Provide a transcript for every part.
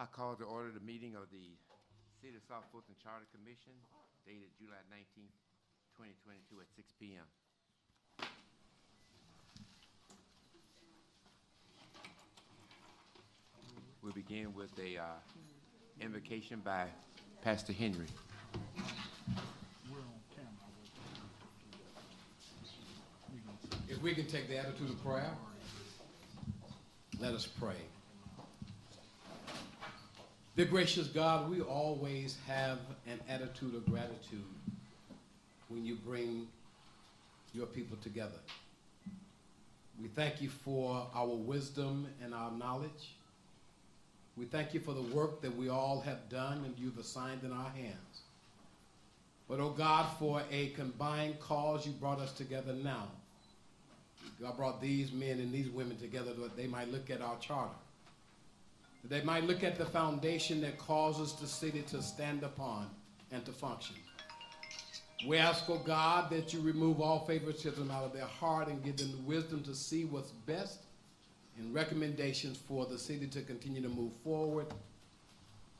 I call to order the meeting of the City of South Fulton Charter Commission dated July 19th, 2022 at 6 p.m. We'll begin with a invocation by Pastor Henry. If we can take the attitude of prayer, let us pray. Dear gracious God, we always have an attitude of gratitude when you bring your people together. We thank you for our wisdom and our knowledge. We thank you for the work that we all have done and you've assigned in our hands. But, oh God, for a combined cause, you brought us together now. God brought these men and these women together that they might look at our charter, that they might look at the foundation that causes the city to stand upon and to function. We ask, oh God, that you remove all favoritism out of their heart and give them the wisdom to see what's best and recommendations for the city to continue to move forward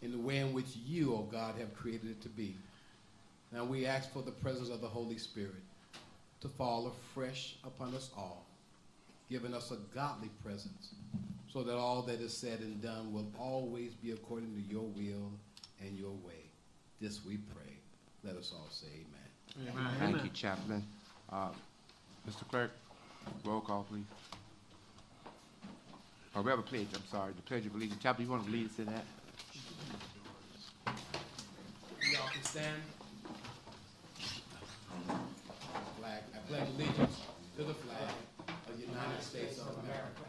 in the way in which you, oh God, have created it to be. Now we ask for the presence of the Holy Spirit to fall afresh upon us all, giving us a godly presence so that all that is said and done will always be according to your will and your way. This we pray. Let us all say amen. Amen. Thank you, Chaplain. Mr. Clerk, roll call, please. Or we have a pledge, I'm sorry, the Pledge of Allegiance. Chaplain, you want to lead us in that? We all can stand. Flag. I pledge allegiance to the flag of the United States of America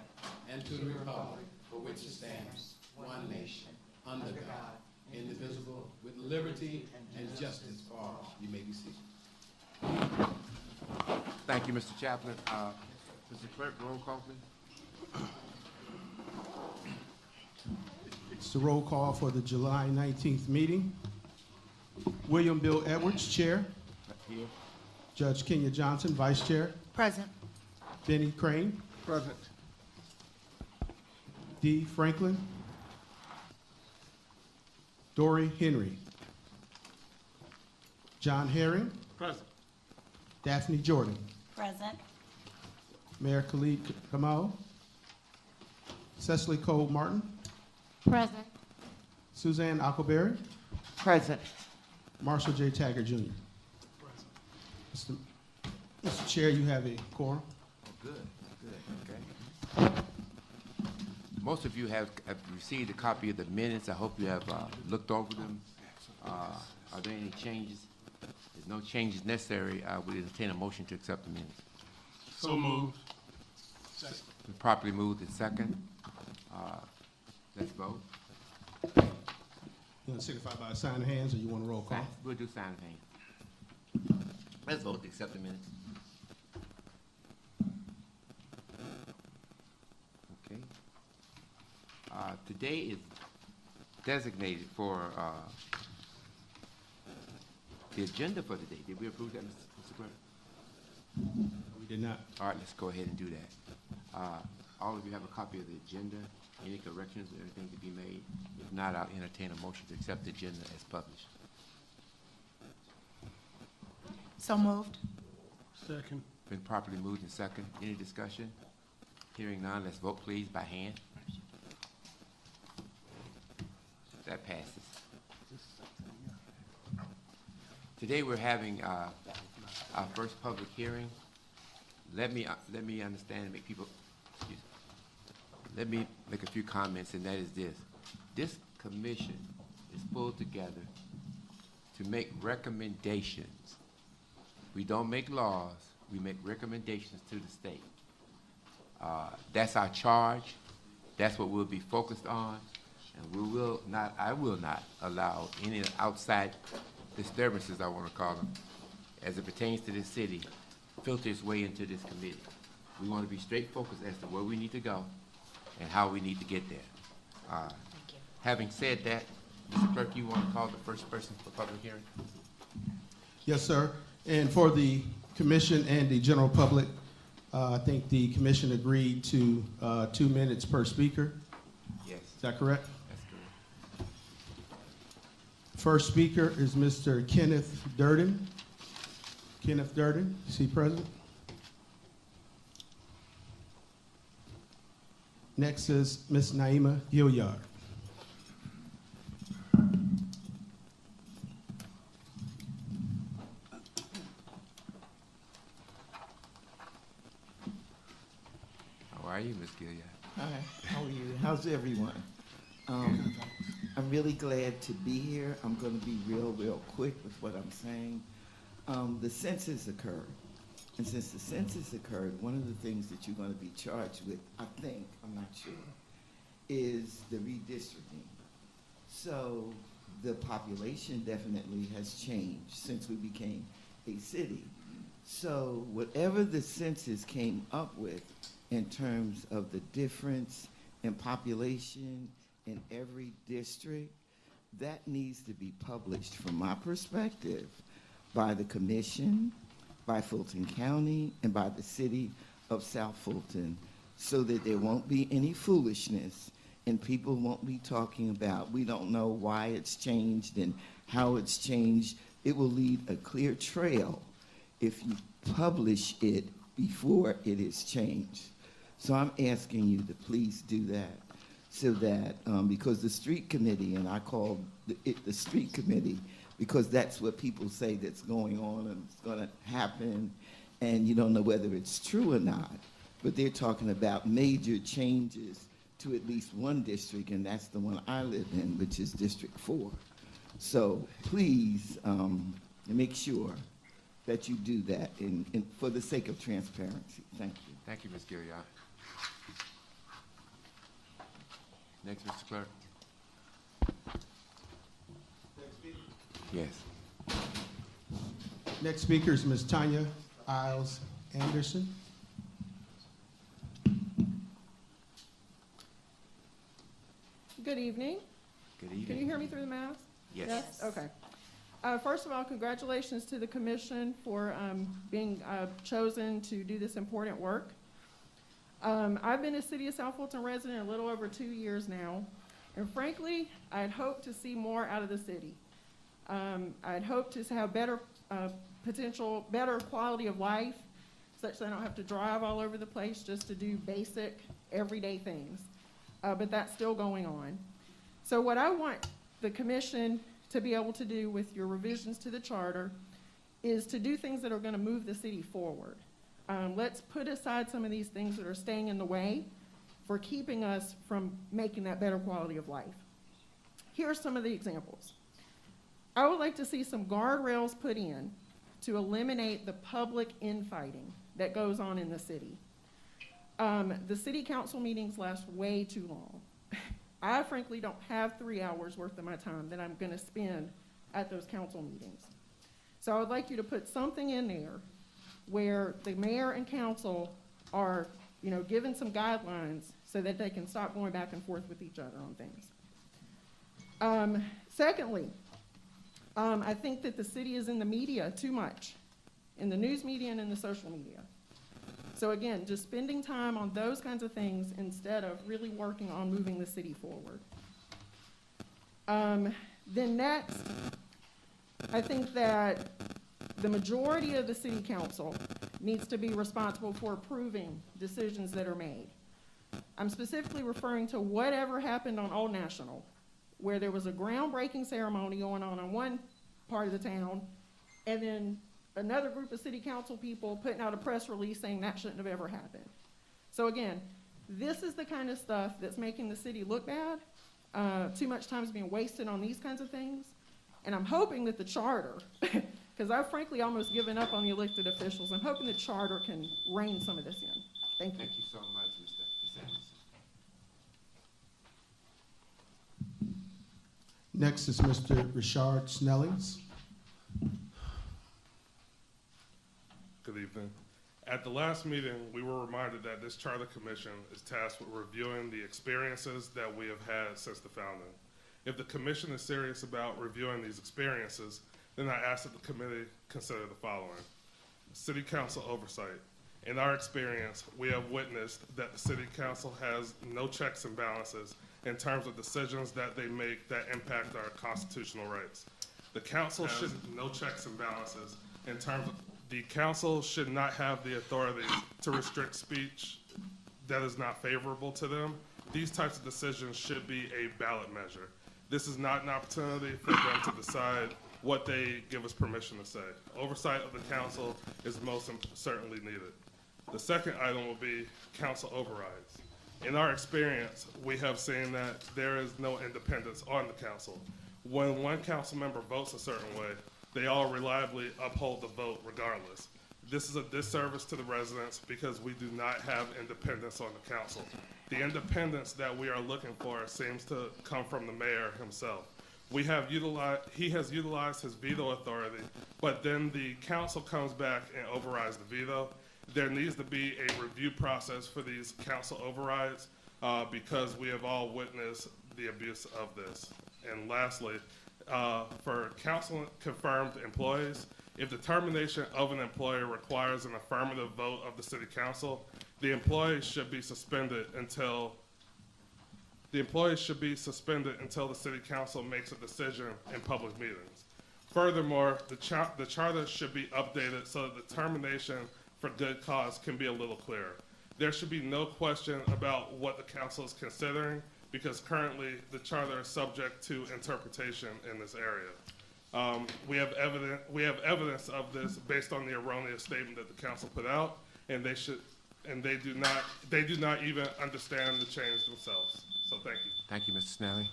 and to the republic for which it stands, one nation, under God, indivisible, with liberty and justice for all. You may be seated. Thank you, Mr. Chaplain. Mr. Clerk, roll call, please. It's the roll call for the July 19th meeting. William Bill Edwards, Chair. Here. Judge Kenya Johnson, Vice Chair. Present. Benny Crane. Present. Dee Franklin. Dory Henry. John Herring. Present. Daphne Jordan. Present. Mayor Khalid Kamal. Cecily Cole Martin. Present. Suzanne Alcoberry. Present. Marshall J. Taggart, Jr. Mr. Chair, you have a quorum. Oh, good, okay. Most of you have received a copy of the minutes. I hope you have looked over them. Are there any changes? There's no changes necessary. I would entertain a motion to accept the minutes. So moved. Second. Been properly moved and second. Let's vote. You want to signify by a sign of hands, or you want a roll call? We'll do sign of hands. Let's vote to accept the minutes. Okay. Today is designated for the agenda for today. Did we approve that, Mr. Clerk? We did not. All right, let's go ahead and do that. All of you have a copy of the agenda. Any corrections or anything to be made? If not, I'll entertain a motion to accept the agenda as published. So moved. Second. Been properly moved and second. Any discussion? Hearing none, let's vote please by hand. That passes. Today we're having our first public hearing. Let me understand and make people. Let me make a few comments, and that is this. This commission is pulled together to make recommendations. We don't make laws, we make recommendations to the state. That's our charge. That's what we'll be focused on. And I will not allow any outside disturbances, I want to call them, as it pertains to this city, filter its way into this committee. We want to be straight focused as to where we need to go and how we need to get there. Having said that, Mr. Clerk, you want to call the first person for public hearing? Yes, sir. And for the commission and the general public, I think the commission agreed to 2 minutes per speaker. Yes. Is that correct? That's correct. First speaker is Mr. Kenneth Durden. Kenneth Durden, is he present? Next is Ms. Naima Gilliard. How are you, Ms. Gilliard? Hi, how are you? How's everyone? I'm really glad to be here. I'm going to be real quick with what I'm saying. The census occurred. And since the census occurred, one of the things that you're going to be charged with, I think, I'm not sure, is the redistricting. So the population definitely has changed since we became a city. So whatever the census came up with in terms of the difference in population in every district, that needs to be published from my perspective by the commission, by Fulton County, and by the city of South Fulton, so that there won't be any foolishness and people won't be talking about, we don't know why it's changed and how it's changed. It will lead a clear trail if you publish it before it is changed. So I'm asking you to please do that, so that, because the street committee, and I call it the street committee, because that's what people say that's going on and it's going to happen, and you don't know whether it's true or not, but they're talking about major changes to at least one district, and that's the one I live in, which is District 4. So please make sure that you do that for the sake of transparency. Thank you. Thank you, Ms. Gilliard. Next, Mr. Clerk. Yes. Next speaker is Ms. Tanya Isles Anderson. Good evening. Good evening. Can you hear me through the mask? Yes. Okay. First of all, congratulations to the commission for being chosen to do this important work. I've been a City of South Fulton resident a little over 2 years now, and frankly, I'd hoped to see more out of the city. I'd hoped to have better better quality of life, such that I don't have to drive all over the place just to do basic, everyday things. But that's still going on. So what I want the commission to be able to do with your revisions to the charter is to do things that are going to move the city forward. Let's put aside some of these things that are staying in the way for keeping us from making that better quality of life. Here are some of the examples. I would like to see some guardrails put in to eliminate the public infighting that goes on in the city. The city council meetings last way too long. I frankly don't have 3 hours worth of my time that I'm gonna spend at those council meetings. So I would like you to put something in there where the mayor and council are, given some guidelines so that they can stop going back and forth with each other on things. Secondly, I think that the city is in the media too much, in the news media and in the social media. So again, just spending time on those kinds of things instead of really working on moving the city forward. Then next, I think that the majority of the city council needs to be responsible for approving decisions that are made. I'm specifically referring to whatever happened on Old National, where there was a groundbreaking ceremony going on one part of the town, and then another group of city council people putting out a press release saying that shouldn't have ever happened. So again, this is the kind of stuff that's making the city look bad. Too much time is being wasted on these kinds of things. And I'm hoping that the charter, because I've frankly almost given up on the elected officials, I'm hoping the charter can rein some of this in. Thank you. Thank you so much, Ms. Anderson. Next is Mr. Richard Snellings. Good evening. At the last meeting, we were reminded that this Charter Commission is tasked with reviewing the experiences that we have had since the founding. If the commission is serious about reviewing these experiences, then I ask that the committee consider the following. City Council oversight. In our experience, we have witnessed that the City Council has no checks and balances in terms of decisions that they make that impact our constitutional rights. The council should no checks and balances in terms of the council should not have the authority to restrict speech that is not favorable to them. These types of decisions should be a ballot measure. This is not an opportunity for them to decide what they give us permission to say. Oversight of the council is most certainly needed. The second item will be council overrides. In our experience, we have seen that there is no independence on the council. When one council member votes a certain way, they all reliably uphold the vote regardless. This is a disservice to the residents because we do not have independence on the council. The independence that we are looking for seems to come from the mayor himself. He has utilized his veto authority, but then the council comes back and overrides the veto. There needs to be a review process for these council overrides because we have all witnessed the abuse of this. And lastly, for council confirmed employees, if the termination of an employee requires an affirmative vote of the city council, the employee should be suspended until the city council makes a decision in public meetings. Furthermore, the charter should be updated so that the termination for good cause can be a little clearer. There should be no question about what the council is considering because currently the charter is subject to interpretation in this area. We have evidence of this based on the erroneous statement that the council put out, and they do not even understand the change themselves. So thank you. Thank you, Mr. Snelly.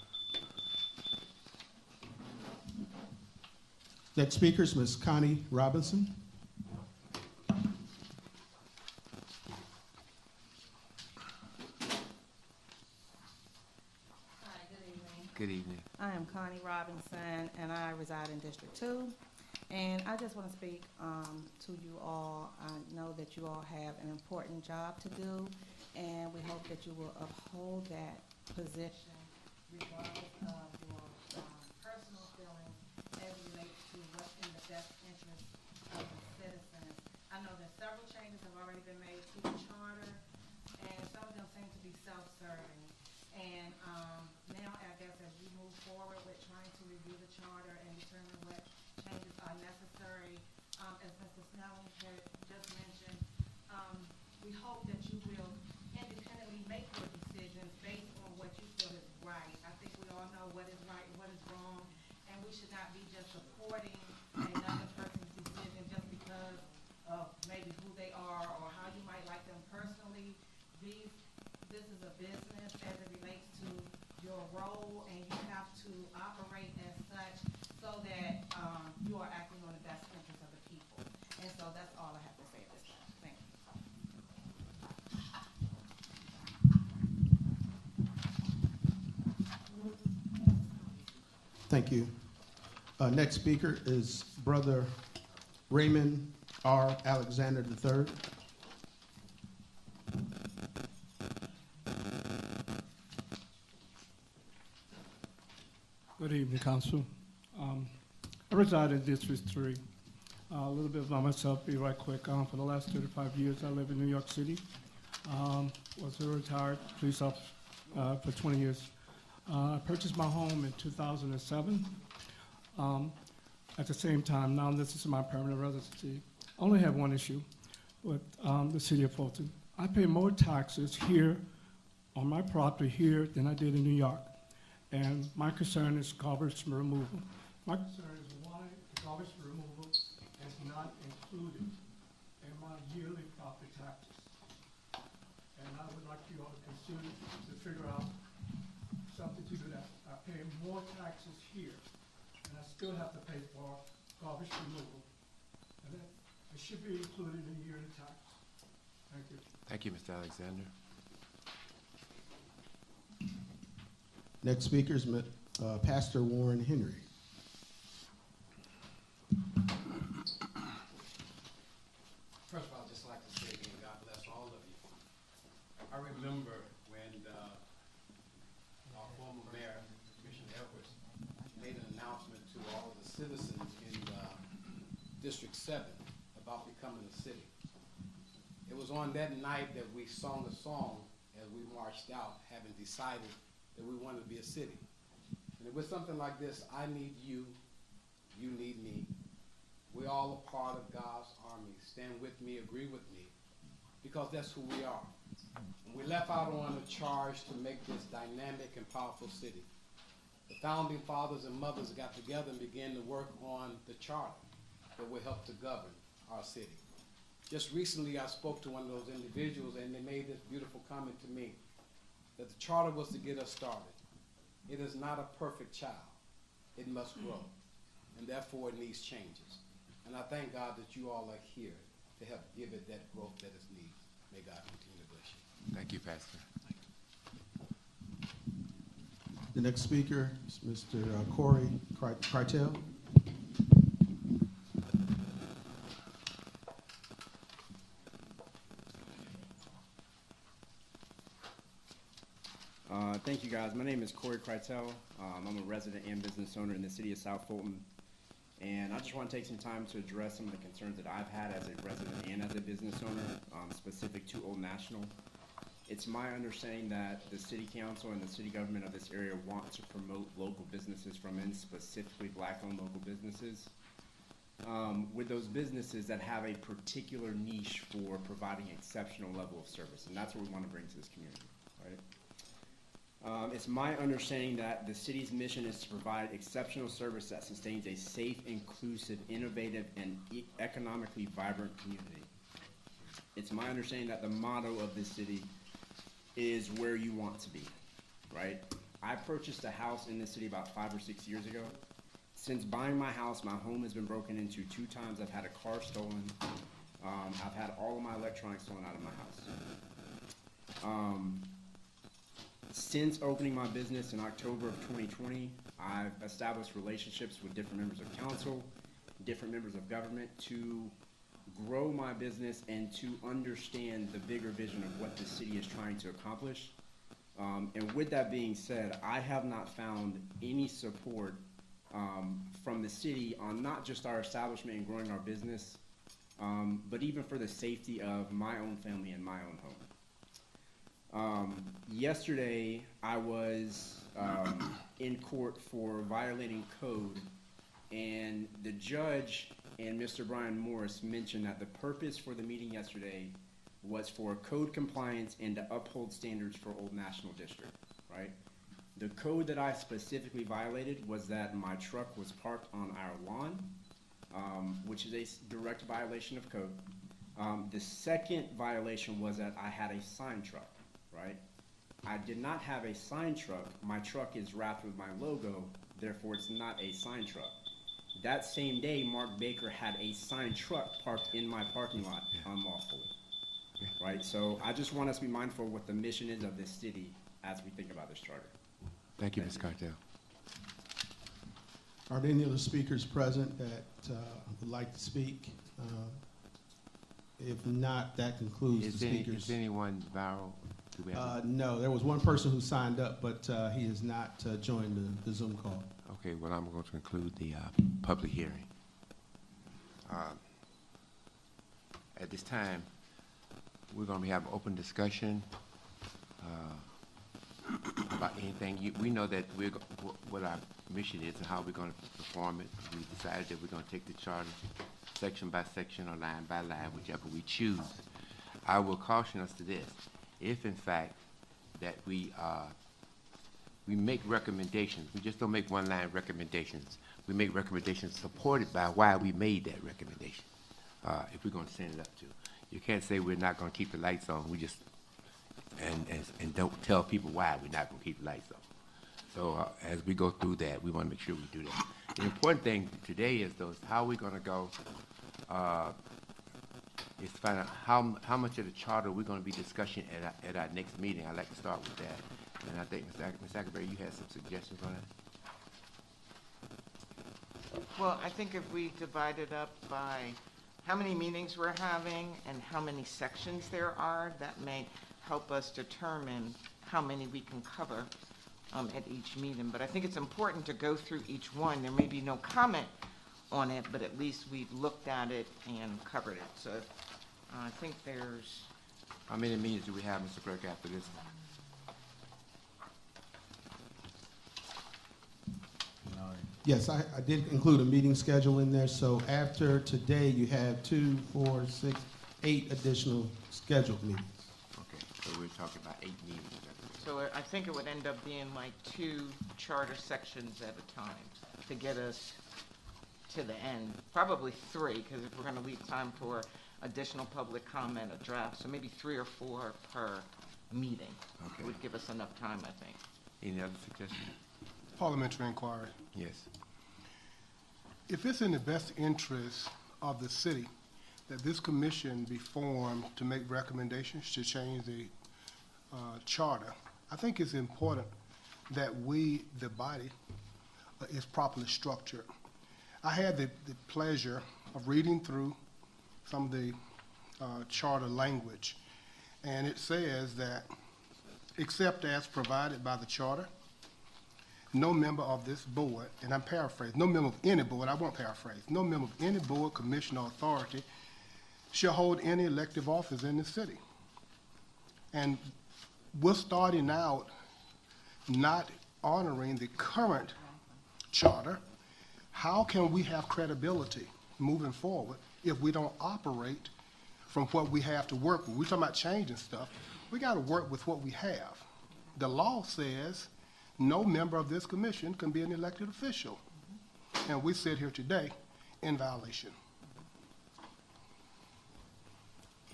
Next speaker is Ms. Connie Robinson. Good evening. I am Connie Robinson, and I reside in District 2. And I just want to speak to you all. I know that you all have an important job to do, and we hope that you will uphold that position regardless of your personal feelings as it relates to what's in the best interest of the citizens. I know that several changes have already been made to the charter, and some of them seem to be self-serving. And now, I guess, as we move forward with trying to review the charter and determine what changes are necessary, as Mr. Snelling had just mentioned, we hope that you will independently make your decisions based on what you feel is right. I think we all know what is right and what is wrong, and we should not be just supporting another person's decision just because of maybe who they are or how you might like them personally. This is a business as it relates to your role, and you have to operate as such so that you are acting on the best interest of the people. And so that's all I have to say at this time. Thank you. Thank you. Next speaker is Brother Raymond R. Alexander III. Good evening, Council. I reside in District 3. A little bit about myself, be right quick. For the last 35 years, I live in New York City. Was a retired police officer for 20 years. I purchased my home in 2007. At the same time, now this is my permanent residency. I only have one issue with the city of Fulton. I pay more taxes here on my property here than I did in New York. And my concern is garbage removal. My concern is why the garbage removal is not included in my yearly property taxes. And I would like you all to consider to figure out something to do that. I pay more taxes here, and I still have to pay for garbage removal. And it should be included in the yearly tax. Thank you. Thank you, Mr. Alexander. Next speaker is Pastor Warren Henry. First of all, I'd just like to say again, God bless all of you. I remember when our former mayor, Commissioner Edwards, made an announcement to all of the citizens in District 7 about becoming a city. It was on that night that we sung a song as we marched out, having decided that we wanted to be a city. And with something like this, I need you, you need me. We're all a part of God's army. Stand with me, agree with me, because that's who we are. And we left out on a charge to make this dynamic and powerful city. The founding fathers and mothers got together and began to work on the charter that will help to govern our city. Just recently, I spoke to one of those individuals, and they made this beautiful comment to me, that the charter was to get us started. It is not a perfect child. It must grow, and therefore it needs changes. And I thank God that you all are here to help give it that growth that it needs. May God continue to bless you. Thank you, Pastor. The next speaker is Mr. Corey Critel. Thank you, guys. My name is Corey Critel. I'm a resident and business owner in the city of South Fulton. And I just want to take some time to address some of the concerns that I've had as a resident and as a business owner, specific to Old National. It's my understanding that the city council and the city government of this area want to promote local businesses from in, specifically black-owned local businesses, with those businesses that have a particular niche for providing exceptional level of service. And that's what we want to bring to this community, right? It's my understanding that the city's mission is to provide exceptional service that sustains a safe, inclusive, innovative, and economically vibrant community. It's my understanding that the motto of this city is where you want to be, right? I purchased a house in this city about 5 or 6 years ago. Since buying my house, my home has been broken into 2 times. I've had a car stolen. I've had all of my electronics stolen out of my house. Since opening my business in October of 2020, I've established relationships with different members of council, different members of government to grow my business and to understand the bigger vision of what the city is trying to accomplish. And with that being said, I have not found any support from the city on not just our establishment and growing our business, but even for the safety of my own family and my own home. Yesterday, I was in court for violating code, and the judge and Mr. Brian Morris mentioned that the purpose for the meeting yesterday was for code compliance and to uphold standards for Old National District, right? The code that I specifically violated was that my truck was parked on our lawn, which is a direct violation of code. The second violation was that I had a sign truck, right? I did not have a sign truck. My truck is wrapped with my logo, therefore it's not a sign truck. That same day, Mark Baker had a sign truck parked in my parking lot unlawfully, right? So I just want us to be mindful of what the mission is of this city as we think about this charter. Thank you, Ms. Cartel. Are there any other speakers present that would like to speak? If not, that concludes the speakers. Is anyone viral? Do we have no, there was one person who signed up, but he has not joined the Zoom call. Okay, well, I'm going to conclude the public hearing. At this time, we're going to have open discussion about anything. We know that what our mission is and how we're going to perform it. We decided that we're going to take the charter section by section or line by line, whichever we choose. I will caution us to this. If, in fact, that we make recommendations, we just don't make one-line recommendations. We make recommendations supported by why we made that recommendation, if we're going to send it up to. You can't say we're not going to keep the lights on. We just, and don't tell people why we're not going to keep the lights on. So as we go through that, we want to make sure we do that. The important thing today is, though, is how we're going to go is to find out how much of the charter we're going to be discussing at our next meeting. I'd like to start with that. And I think, Ms. Ackerberry, you had some suggestions on that? Well, I think if we divide it up by how many meetings we're having and how many sections there are, that may help us determine how many we can cover at each meeting. But I think it's important to go through each one. There may be no comment on it, but at least we've looked at it and covered it. So I think there's... How many meetings do we have, Mr. Clerk, after this? Yes, I did include a meeting schedule in there, so after today, you have 2, 4, 6, 8 additional scheduled meetings. Okay, so we're talking about 8 meetings. So I think it would end up being like 2 charter sections at a time to get us to the end. Probably 3, because if we're going to leave time for additional public comment, a draft, so maybe 3 or 4 per meeting Okay. would give us enough time, I think. Any other suggestions? Parliamentary inquiry. Yes. If it's in the best interest of the city that this commission be formed to make recommendations to change the charter, I think it's important that we, the body, is properly structured. I had the pleasure of reading through some of the charter language, and it says that, except as provided by the charter, no member of this board, and I'm paraphrasing, no member of any board, I won't paraphrase, no member of any board, commission, or authority shall hold any elective office in the city. And we're starting out not honoring the current charter. How can we have credibility moving forward if we don't operate from what we have to work with? We're talking about changing stuff. We got to work with what we have. The law says no member of this commission can be an elected official. And we sit here today in violation.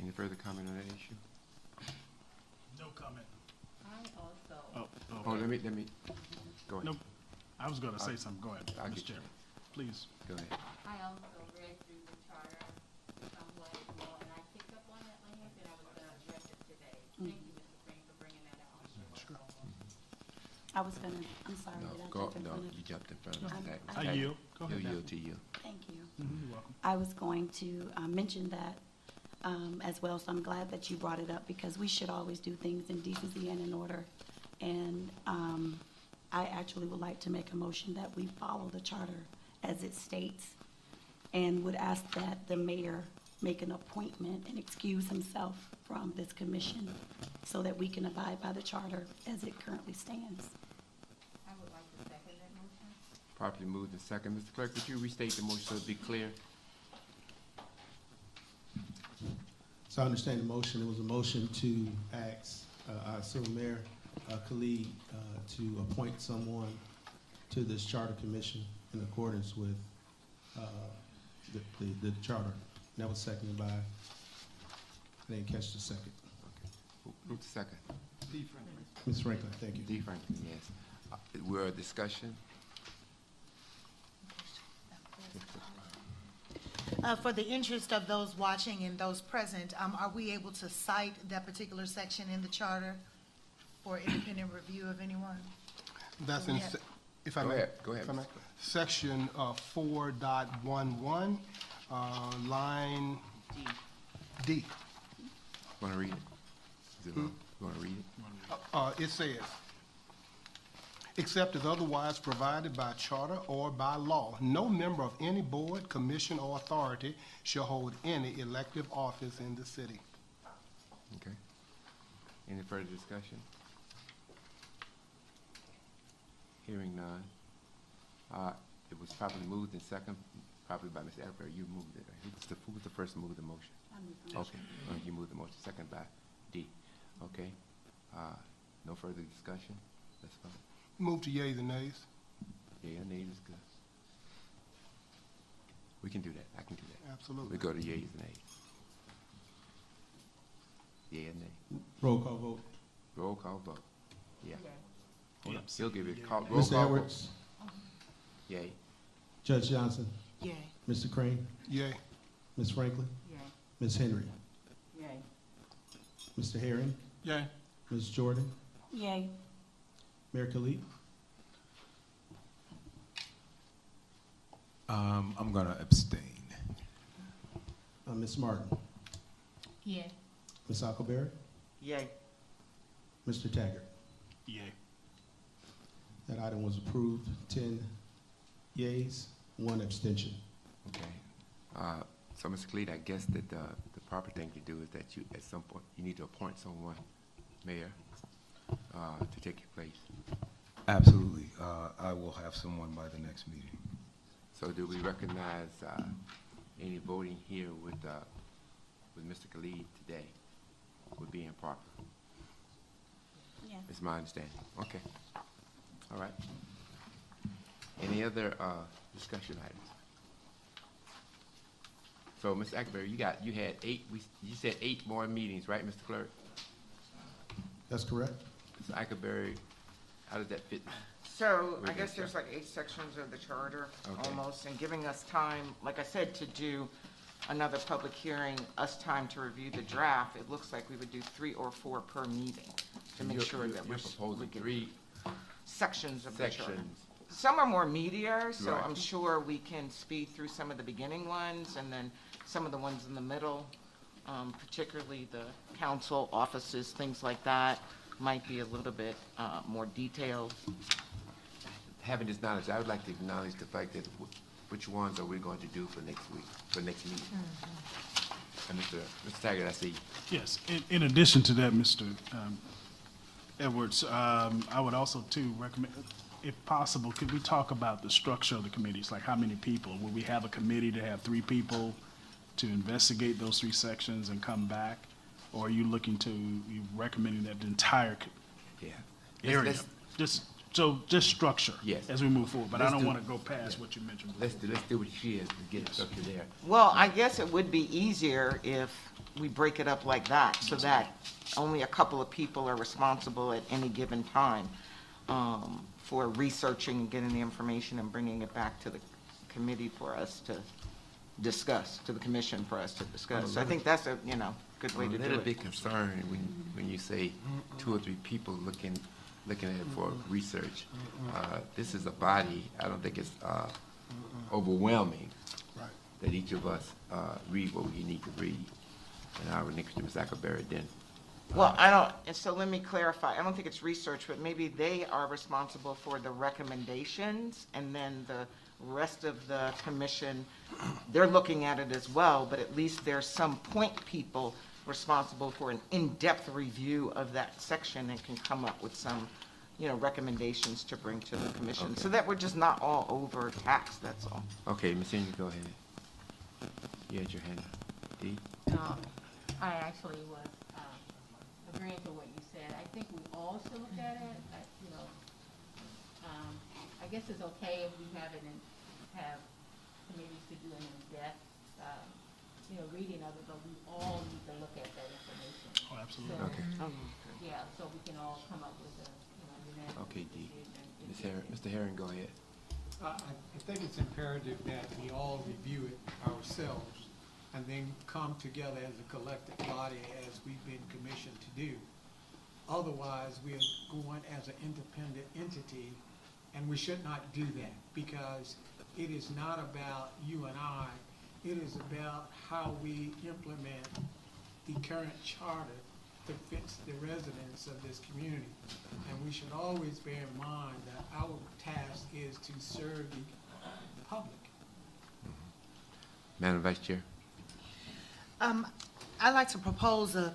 Any further comment on that issue? No comment. I also. Oh, let me, go ahead. Nope. I was gonna say something. Go ahead, I'll Mr. get you. Chairman. Please. Go ahead. I also read through the charter somewhat as well, and I picked up on that language, and I was going to address it today. Thank you, Mr. Frank, for bringing that out. Sure. I was gonna, I'm sorry, No, did I go, jump in no, front of you jumped in front of I- that. I yield. Go ahead, He'll ma'am. yield to you. Thank you. You're welcome. I was going to mention that as well, so I'm glad that you brought it up because we should always do things in decency and in order. And I actually would like to make a motion that we follow the charter as it states and would ask that the mayor make an appointment and excuse himself from this commission so that we can abide by the charter as it currently stands. I would like to second that motion. Properly moved and second. Mr. Clerk, would you restate the motion so it'll be clear? So I understand the motion. It was a motion to ask, I assume Mayor Khalid, to appoint someone to this charter commission in accordance with the charter. And that was seconded by, I didn't catch the second. Who's the second? Ms. Franklin, thank you. D. Franklin, yes. We're at discussion. For the interest of those watching and those present, are we able to cite that particular section in the charter for independent review of anyone? That's in, if I Go may. ahead, go ahead, if I may. Mr. Section 4.11, line D. Want to read it? Is it long? You want to read it? It says, except as otherwise provided by charter or by law, no member of any board, commission, or authority shall hold any elective office in the city. Okay. Any further discussion? Hearing none. It was properly moved and second, probably by Ms. Edinburgh. You moved it. Who was the first to move the motion? Okay. You moved the motion, second by D. Okay. No further discussion? Let's vote. Move to yeas and nays. Yeah, nays is good. We can do that. I can do that. Absolutely. We go to yeas and nays. Yeah and nay. Roll call vote. Roll call vote. Yeah. Hold on. Yes. He'll give you a call. Roll Mr. call vote. Edwards, Yay. Judge Johnson, Yay. Mr. Crane, Yay. Ms. Franklin, Yay. Ms. Henry, Yay. Mr. Herring, Yay. Ms. Jordan, Yay. Mayor Khalid. I'm going to abstain. Ms. Martin, Yay. Ms. Huckleberry, Yay. Mr. Taggart. Yay. That item was approved, 10 yeas, 1 abstention. Okay. So, Mr. Cleed, I guess that the proper thing to do is that you, at some point, you need to appoint someone, Mayor, to take your place. Absolutely. I will have someone by the next meeting. So do we recognize any voting here with Mr. Khalid today would be improper? Yes. It's my understanding. Okay. All right. Any other discussion items? So, Mr. Ackerberry, you had 8. You said 8 more meetings, right, Mr. Clerk? That's correct. Mr. Ackerberry, how does that fit? So Where I guess does there's that- like 8 sections of the charter Okay. almost, and giving us time, like I said, to do another public hearing, us time to review the draft. It looks like we would do 3 or 4 per meeting to make sure that You're we're proposing we 3 sections of the charter. sections. Some are more meatier, so Right. I'm sure we can speed through some of the beginning ones and then some of the ones in the middle, particularly the council offices, things like that, might be a little bit more detailed. Having this knowledge, I would like to acknowledge the fact that which ones are we going to do for next week, for next meeting? And Mr. Taggart, I see. Yes, in addition to that, Mr. Edwards, I would also too recommend, if possible, could we talk about the structure of the committees, like how many people? Will we have a committee to have 3 people to investigate those 3 sections and come back? Or are you looking to, you recommending that the entire Yeah. area? Just structure. Yes. As we move forward, but I Let's don't do- want to go past what you mentioned before. Let's do what she is to get structure there. Well, I guess it would be easier if we break it up like that, so that only a couple of people are responsible at any given time for researching and getting the information and bringing it back to the committee for us to discuss, to the commission for us to discuss. So I think that's a, good way to I'm a do little it. bit concerned when you say 2 or 3 people looking at it for research. This is a body, I don't think it's overwhelming Right. that each of us read what we need to read. And I would next to Ms. Ackerberry then. Well, and so let me clarify, I don't think it's research, but maybe they are responsible for the recommendations, and then the rest of the commission, they're looking at it as well, but at least there's some point people responsible for an in-depth review of that section and can come up with some, recommendations to bring to the commission, so that we're just not all overtaxed, that's all. Okay, Ms. Henry, go ahead. You had your hand up. Dee? I actually was agreeing to what you said. I think we all should look at it. I guess it's okay if we have committees to do an in-depth, reading of it, but we all need to look at that information. Oh, absolutely. So, Okay. Yeah, so we can all come up with a, unanimous Okay, Dee. decision. Ms. Herring, Mr. Herring, go ahead. I think it's imperative that we all review it ourselves and then come together as a collective body as we've been commissioned to do. Otherwise, we are going as an independent entity, and we should not do that, because it is not about you and I. It is about how we implement the current charter that fits the residents of this community. And we should always bear in mind that our task is to serve the public. Madam Vice Chair. I'd like to propose a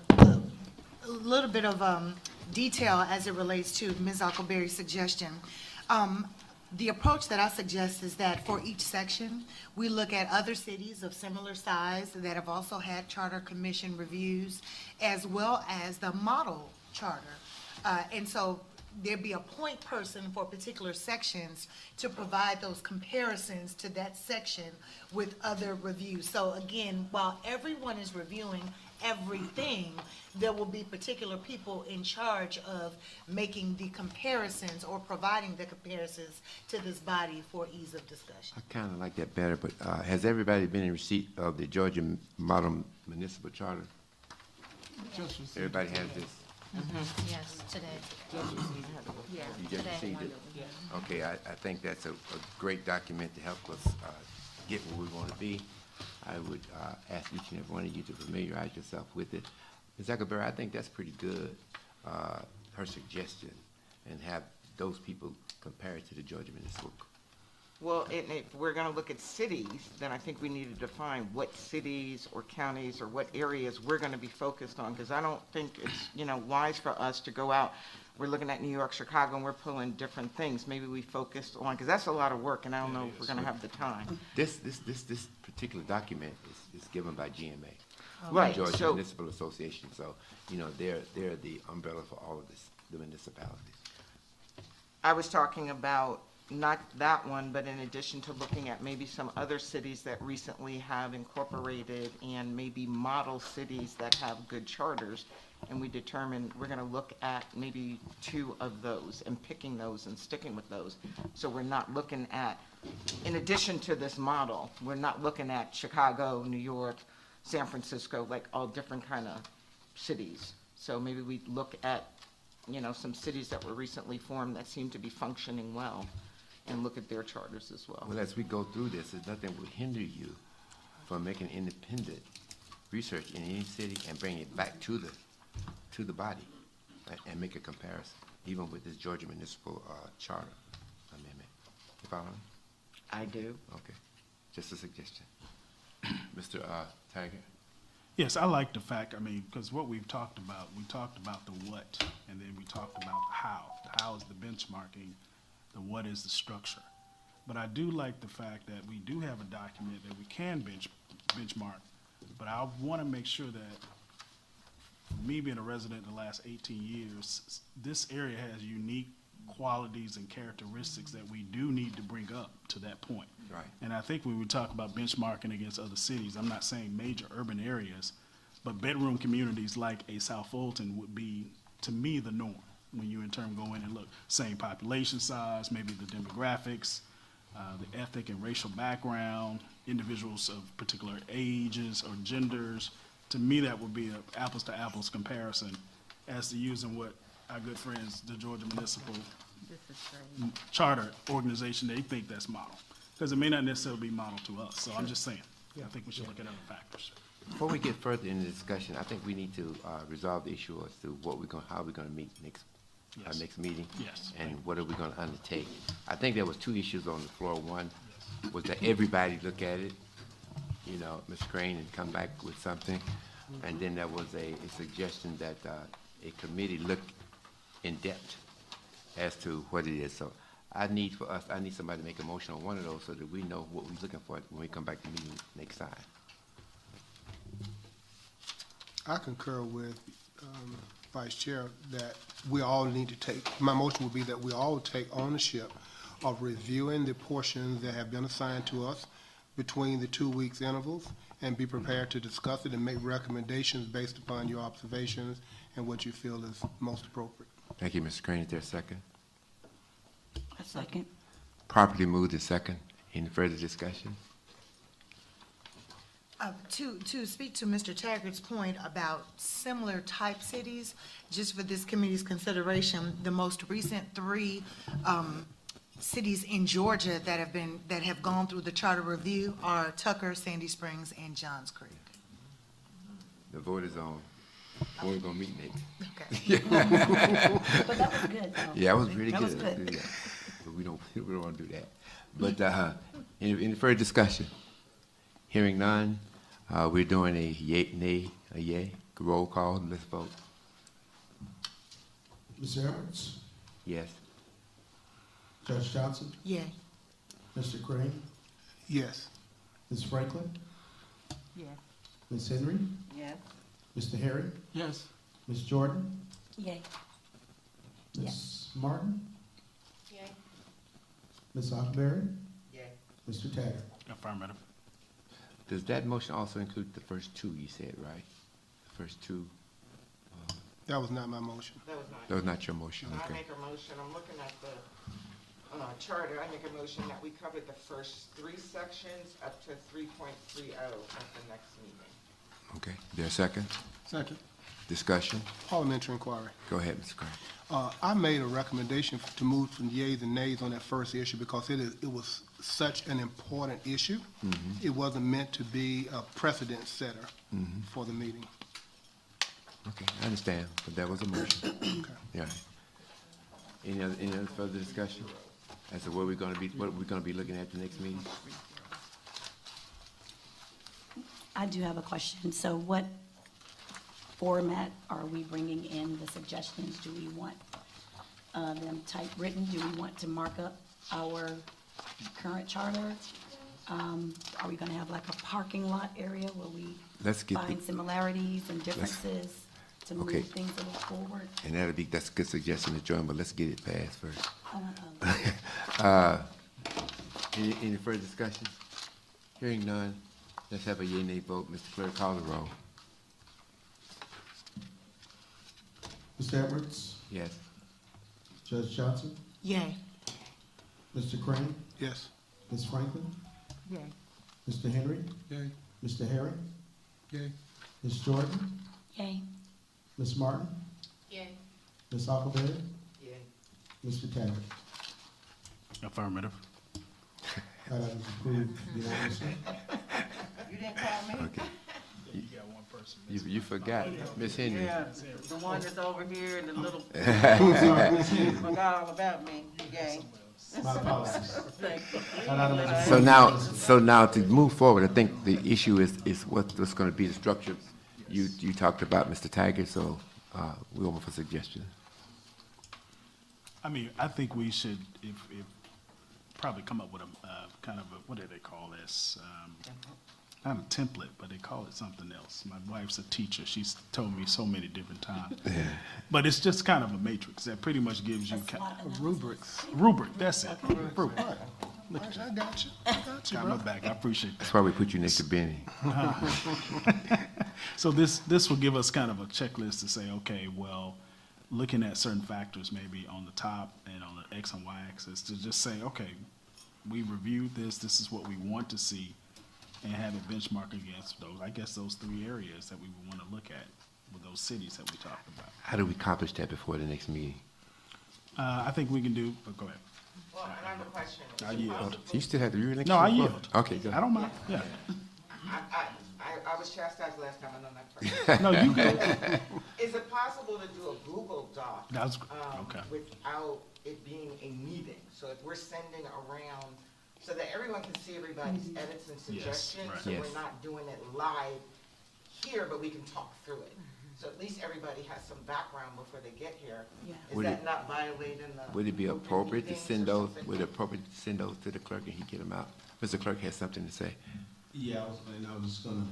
little bit of detail as it relates to Ms. Huckleberry's suggestion. The approach that I suggest is that for each section, we look at other cities of similar size that have also had charter commission reviews, as well as the model charter. And so there'd be a point person for particular sections to provide those comparisons to that section with other reviews. So again, while everyone is reviewing everything, there will be particular people in charge of making the comparisons or providing the comparisons to this body for ease of discussion. I kind of like that better, but has everybody been in receipt of the Georgia Model Municipal Charter? Everybody has this? Yes, today. Yeah, You just today. received it? Okay, I think that's a great document to help us get where we want to be. I would ask each and every one of you to familiarize yourself with it. Ms. Zuckerberg, I think that's pretty good, her suggestion, and have those people compare it to the Georgia Municipal. Well, if we're going to look at cities, then I think we need to define what cities or counties or what areas we're going to be focused on, because I don't think it's, wise for us to go out we're looking at New York, Chicago, and we're pulling different things. Maybe we focused on, because that's a lot of work, and I don't know if we're gonna have the time. This particular document is given by GMA. Right, Georgia so- Municipal Association, so, you know, they're the umbrella for all of the municipalities. I was talking about not that one, but in addition to looking at maybe some other cities that recently have incorporated and maybe model cities that have good charters, and we determined we're gonna look at maybe 2 of those and picking those and sticking with those. So we're not looking at, in addition to this model, we're not looking at Chicago, New York, San Francisco, like all different kind of cities. So maybe we look at, you know, some cities that were recently formed that seem to be functioning well and look at their charters as well. Well, as we go through this, there's nothing will hinder you from making independent research in any city and bring it back to the body and make a comparison, even with this Georgia Municipal Charter Amendment. You follow me? I do. Okay, just a suggestion. Mr. Tiger? Yes, I like the fact, I mean, because what we talked about the what, and then we talked about the how. The how is the benchmarking, the what is the structure. But I do like the fact that we do have a document that we can benchmark, but I want to make sure that, for me being a resident in the last 18 years, this area has unique qualities and characteristics that we do need to bring up to that point. Right. And I think when we talk about benchmarking against other cities, I'm not saying major urban areas, but bedroom communities like a South Fulton would be, to me, the norm. When you in turn go in and look, same population size, maybe the demographics, the ethnic and racial background, individuals of particular ages or genders. To me, that would be an apples to apples comparison as to using what our good friends, the Georgia Municipal Charter Organization, they think that's model. Because it may not necessarily be model to us. So I'm just saying, I think we should look at other factors. Before we get further in the discussion, I think we need to resolve the issue as to how we're gonna meet our next meeting. Yes. And what are we gonna undertake. I think there was 2 issues on the floor. One was that everybody look at it, you know, Ms. Crane, and come back with something. And then there was a suggestion that a committee look in depth as to what it is. So I need somebody to make a motion on one of those so that we know what we're looking for when we come back to meeting next time. I concur with Vice Chair that we all need to take, my motion would be that we all take ownership of reviewing the portions that have been assigned to us between the 2 weeks intervals and be prepared to discuss it and make recommendations based upon your observations and what you feel is most appropriate. Thank you, Mr. Crane. Is there a second? A second. Properly moved and second. Any further discussion? To speak to Mr. Taggart's point about similar type cities, just for this committee's consideration, the most recent 3 cities in Georgia that have gone through the charter review are Tucker, Sandy Springs, and Johns Creek. The vote is on. When we're gonna meet next. Okay. But that was good, though. Yeah, it was really That good. was good. Yeah. But we don't want to do that. But any further discussion? Hearing none, we're doing a yay, roll call. Let's vote. Ms. Edwards? Yes. Judge Johnson? Yeah. Mr. Crane? Yes. Ms. Franklin? Yes. Ms. Henry? Yes. Mr. Harry? Yes. Ms. Jordan? Yay. Ms. Martin? Yay. Ms. Offberry? Yay. Mr. Taggart? Affirmative. Does that motion also include the first 2 you said, right? The first 2? That was not my motion. That was not your motion, I okay. make a motion, I'm looking at the charter, I make a motion that we cover the first 3 sections up to 3.30 at the next meeting. Okay, is there a second? Second. Discussion? Parliamentary inquiry. Go ahead, Mr. Crane. I made a recommendation to move from yeas and nays on that first issue because it was such an important issue. It wasn't meant to be a precedent setter for the meeting. Okay, I understand, but that was a motion. Okay. Yeah. Any other further discussion as to what we're gonna be looking at the next meeting? I do have a question. So what format are we bringing in the suggestions? Do we want them typewritten? Do we want to mark up our current charter? Are we gonna have like a parking lot area where we Let's get find the- similarities and differences to Okay. move things a little forward? And that's a good suggestion to join, but let's get it passed first. Any further discussion? Hearing none, let's have a yea-nay vote. Mr. Clerk, call the roll. Mr. Edwards? Yes. Judge Johnson? Yay. Mr. Crane? Yes. Ms. Franklin? Yay. Mr. Henry? Yay. Mr. Herring? Yay. Ms. Jordan? Yay. Ms. Martin? Yay. Ms. Huckleberry? Yay. Mr. Taggart? Affirmative. That item is approved unanimously. You didn't call me? Okay. You got one person. You forgot, Ms. Henry. Yeah, the one that's over here and the little. I'm sorry, Ms. Henry. Forgot all about me. Yay. My apologies. Thank you. That item is approved. So now to move forward, I think the issue is what's gonna be the structure. You talked about, Mr. Tiger, so, we're open for suggestions. I mean, I think we should, if probably come up with a, kind of a, what do they call this? Not a template, but they call it something else. My wife's a teacher. She's told me so many different times. But it's just kind of a matrix that pretty much gives you Rubrics. rubric, that's it. Rubric. Look I got you. I got you, got bro. my back. I appreciate that. That's why we put you next to Benny. So this will give us kind of a checklist to say, okay, well, looking at certain factors maybe on the top and on the X and Y axis to just say, okay, we reviewed this is what we want to see, and have it benchmark against those, I guess those three areas that we would want to look at with those cities that we talked about. How do we accomplish that before the next meeting? I think we can do, but go ahead. Well, and I have a question. I yield. You still have the real No, I yield. Okay, go. I don't mind, yeah. I was chastised last time, I know that. No, you good. Is it possible to do a Google Doc? That's, okay. Without it being a meeting? So if we're sending around, so that everyone can see everybody's edits and suggestions? right. So Yes. we're not doing it live here, but we can talk through it. So at least everybody has some background before they get here. Yeah. Is Would that it- not violating the? Would it be open appropriate to meetings send or those, something? would it appropriate to send those to the clerk and he get them out? Mr. Clerk has something to say. Yeah, I was just gonna,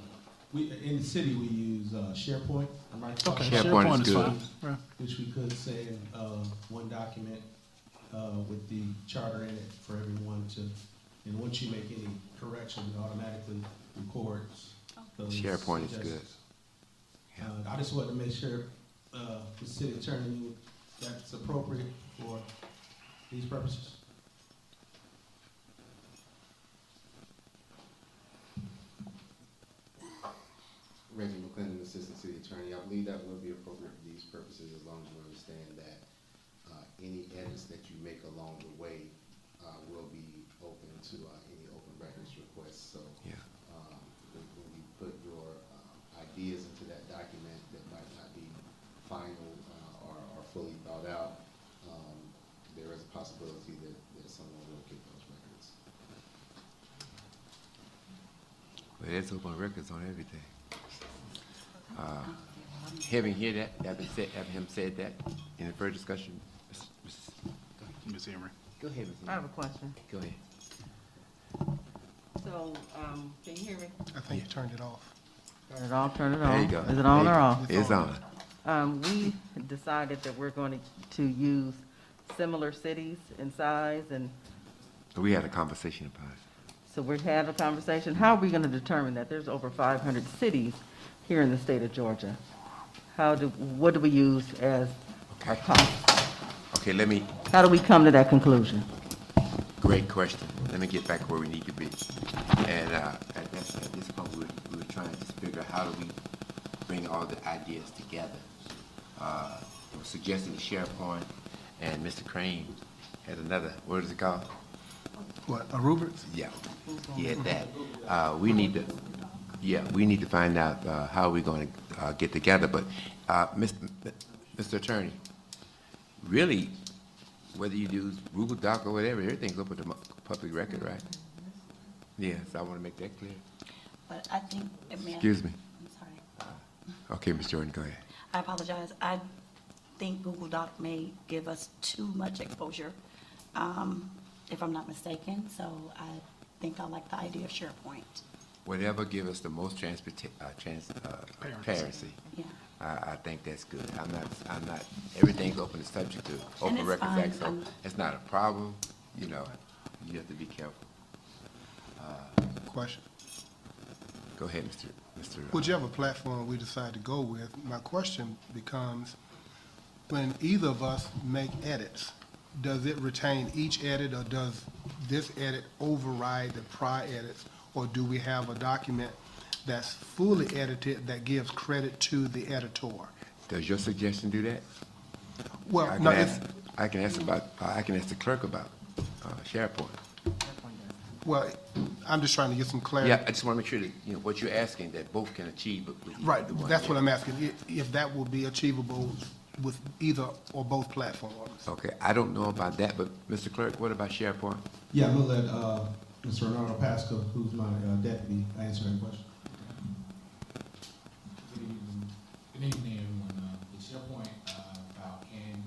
in the city, we use SharePoint. Microsoft Okay, SharePoint is is good. fine. Yeah. Which we could send one document with the charter in it for everyone to, and once you make any correction, it automatically records those SharePoint is good. suggestions. I just wanted to make sure the city attorney knew that's appropriate for these purposes. Reggie McClendon, Assistant City Attorney. I believe that will be appropriate for these purposes as long as you understand that any edits that you make along the way will be open to any open records requests. So Yeah. when you put your ideas into that document that might not be final or fully thought out, there is a possibility that someone will get those records. Well, there's open records on everything. Having heard that, having him said that, any further discussion? Ms. Henry. Go ahead, Ms. I have a question. Go ahead. So, can you hear me? I think you turned it off. Turn it off, turn it There you on. go. Is it on There or you- off? It's on. We decided that we're going to use similar cities in size, and We had a conversation about it. so we had a conversation. How are we going to determine that? There's over 500 cities here in the state of Georgia. What do we use as our cost? Okay, let me, How do we come to that conclusion? great question. Let me get back where we need to be. And at this point, we were trying to just figure out how do we bring all the ideas together. We were suggesting SharePoint, and Mr. Crane had another, what is it called? What, a rubrics? Yeah, he had that. We need to find out how we're going to get together. But, Mr. Attorney, really, whether you do Google Doc or whatever, everything's open to public record, right? Yes, I want to make that clear. But I think, Excuse me. I'm sorry. Okay, Ms. Jordan, go ahead. I apologize. think Google Doc may give us too much exposure, if I'm not mistaken. So I think I like the idea of SharePoint. Whatever give us the most transparency. Yeah. I think that's good. I'm not, everything's open, it's subject to Open it's Records fine. Act, so it's not a problem, you know, you have to be careful. Question. Go ahead, Mr. Whichever platform we decide to go with, my question becomes, when either of us make edits, does it retain each edit, or does this edit override the prior edits? Or do we have a document that's fully edited that gives credit to the editor? Does your suggestion do that? Well, I no, can it's, I can ask the clerk about SharePoint. well, I'm just trying to get some clarity. Yeah, I just want to make sure that, you know, what you're asking, that both can achieve with Right, the one that's what edit. I'm asking, if that will be achievable with either or both platforms. Okay, I don't know about that, but Mr. Clerk, what about SharePoint? Yeah, I'm gonna let, Mr. Renata Pasco, who's my deputy, answer that question. Good evening, everyone. The SharePoint file can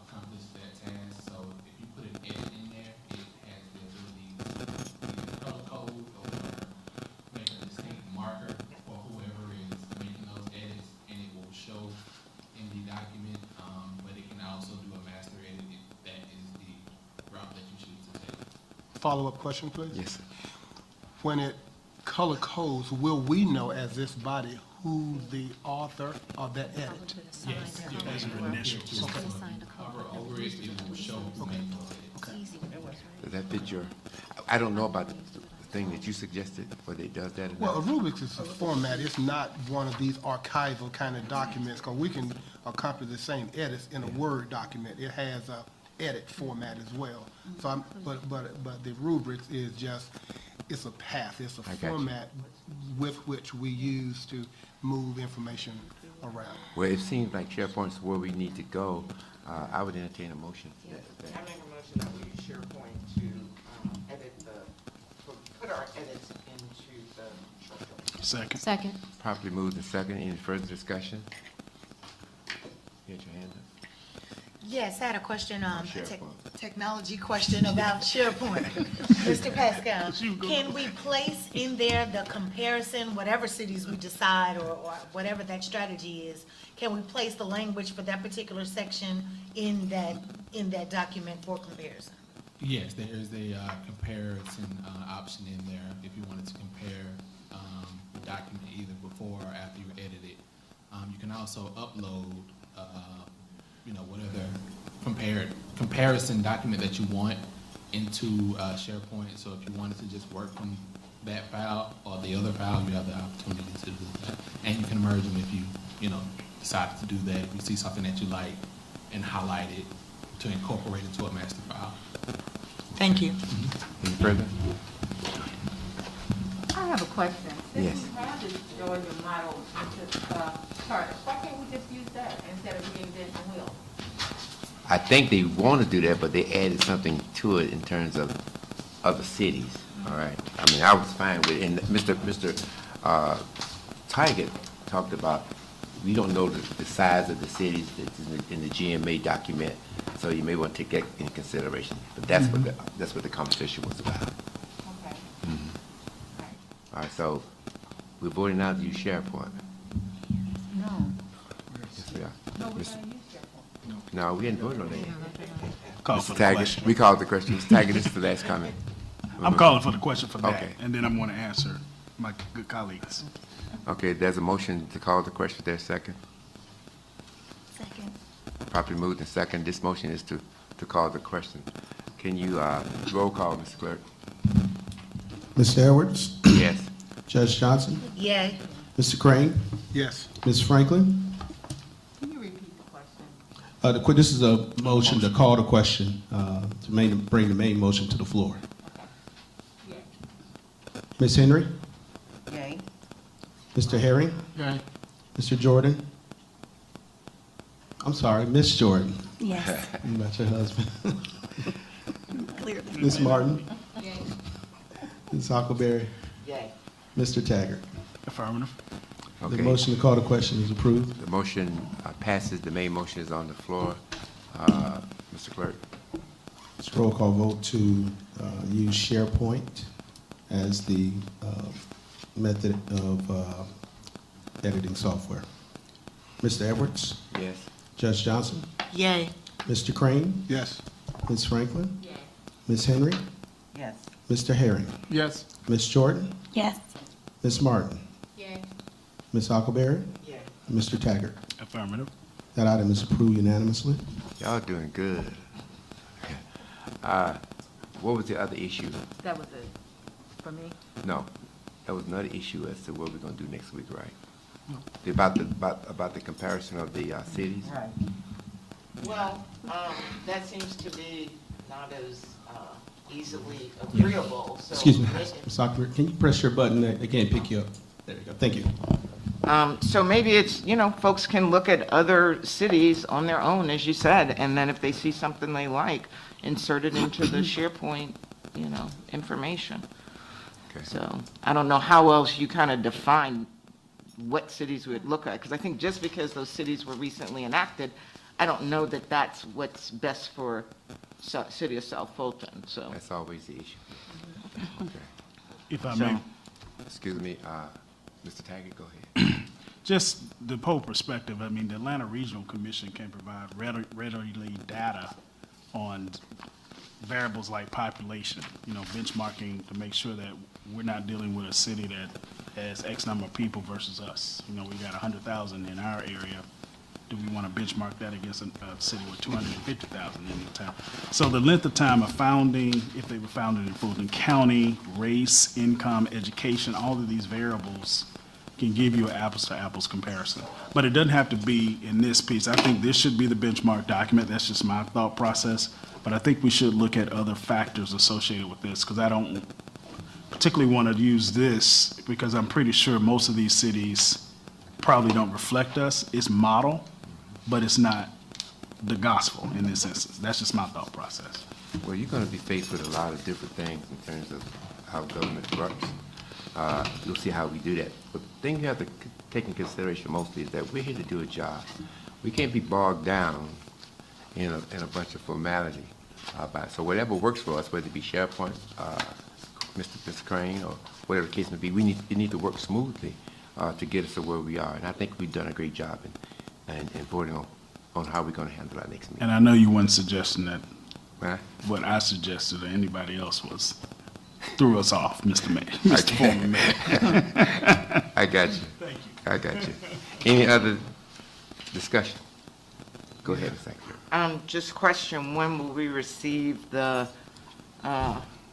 accomplish that task. So if you put an edit in there, it has the ability to either color code or make a distinct marker for whoever is making those edits, and it will show in the document. But it can also do a master edit if that is the route that you choose to take. Follow-up question, please? Yes, sir. When it color codes, will we know as this body who the author of that edit? Yes, Those are initials. Hover over it, it will show who made those edits. Does that fit your, I don't know about the thing that you suggested, whether it does that or Well, a not. rubric is a format, it's not one of these archival kind of documents, because we can accomplish the same edits in a Word document. It has a edit format as well. So I'm, but the rubrics is just, it's a path, it's a I got you. format with which we use to move information around. Well, it seems like SharePoint's where we need to go. I would entertain a motion. I make a motion that we use SharePoint to edit put our edits into the short document. Second. Second. Properly moved and second. Any further discussion? You had your hand up? Yes, I had a question, SharePoint. technology question about SharePoint. Mr. Pascal, can we place in there the comparison, whatever cities we decide or whatever that strategy is, can we place the language for that particular section in that document for comparison? Yes, there is a comparison option in there if you wanted to compare the document either before or after you edit it. You can also upload, whatever comparison document that you want into SharePoint. So if you wanted to just work from that file or the other file, you have the opportunity to do that. And you can merge them if you decided to do that. If you see something that you like and highlight it to incorporate it to a master file. Thank you. Any further? I have a question. Yes. Since we have this Georgia model charter, why can't we just use that instead of reinventing the wheel? I think they want to do that, but they added something to it in terms of other cities, all right? I mean, I was fine with it, and Mr. Tiger talked about, we don't know the size of the cities that's in the GMA document, so you may want to take that into consideration. But that's what the conversation was about. Okay. All right, so we're voting now to use SharePoint. No. Yes, we are. No, we're Miss- gonna use SharePoint. No, we didn't vote on that. Call Mr. for the Taggart, question. we called the question. Mr. Taggart, this is the last comment. I'm calling for the question for that, Okay. and then I'm going to answer my good colleagues. Okay, there's a motion to call the question. There's a second. Second. Properly moved and second. This motion is to call the question. Can you roll call, Mr. Clerk? Mr. Edwards, Yes. Judge Johnson, Yay. Mr. Crane, Yes. Ms. Franklin. Can you repeat the question? This is a motion to call the question, to bring the main motion to the floor. Yes. Ms. Henry, Yay. Mr. Herring, Yay. Mr. Jordan. I'm sorry, Miss Jordan. Yes, About your husband. clearly. Ms. Martin, Yay. Ms. Huckleberry, Yay. Mr. Taggart. Affirmative. The Okay. motion to call the question is approved. The motion passes. The main motion is on the floor. Mr. Clerk. It's a roll call vote to use SharePoint as the method of editing software. Mr. Edwards? Yes. Judge Johnson? Yay. Mr. Crane? Yes. Ms. Franklin? Ms. Henry? Yes. Mr. Herring? Yes. Ms. Jordan? Yes. Ms. Martin? Yay. Ms. Huckleberry? Yeah. Mr. Taggart? Affirmative. That item is approved unanimously. Y'all doing good. What was the other issue? That was it for me. No, that was another issue as to what we're gonna do next week, right? About the comparison of the cities? Right. Well, that seems to be not as easily agreeable, so. Excuse me, Ms. Huckleberry, can you press your button? They can't pick you up. There you go. Thank you. So maybe it's, folks can look at other cities on their own, as you said, and then if they see something they like, insert it into the SharePoint, information. Okay. So I don't know how else you kind of define what cities would look at, because I think just because those cities were recently enacted, I don't know that that's what's best for city of South Fulton, so. That's always the issue. Okay. If I So- may, Excuse me, Mr. Taggart, go ahead. just the whole perspective, I mean, the Atlanta Regional Commission can provide readily data on variables like population, benchmarking to make sure that we're not dealing with a city that has X number of people versus us. We got 100,000 in our area. Do we want to benchmark that against a city with 250,000 in the town? So the length of time of founding, if they were founded in Fulton County, race, income, education, all of these variables can give you an apples-to-apples comparison. But it doesn't have to be in this piece. I think this should be the benchmark document. That's just my thought process. But I think we should look at other factors associated with this, because I don't particularly want to use this, because I'm pretty sure most of these cities probably don't reflect us. It's model, but it's not the gospel in this instance. That's just my thought process. Well, you're gonna be faced with a lot of different things in terms of how government works. You'll see how we do that. But the thing you have to take in consideration mostly is that we're here to do a job. We can't be bogged down in a bunch of formality. So whatever works for us, whether it be SharePoint, Mr. Crane, or whatever the case may be, it need to work smoothly to get us to where we are. And I think we've done a great job in voting on how we're going to handle our next meeting. And I know you weren't suggesting that Huh? what I suggested or anybody else was threw us off, Mr. Mayor, Mr. Former Mayor. I got you. Thank you. I got you. Any other discussion? Go ahead, Ms. Secretary. Just question, when will we receive the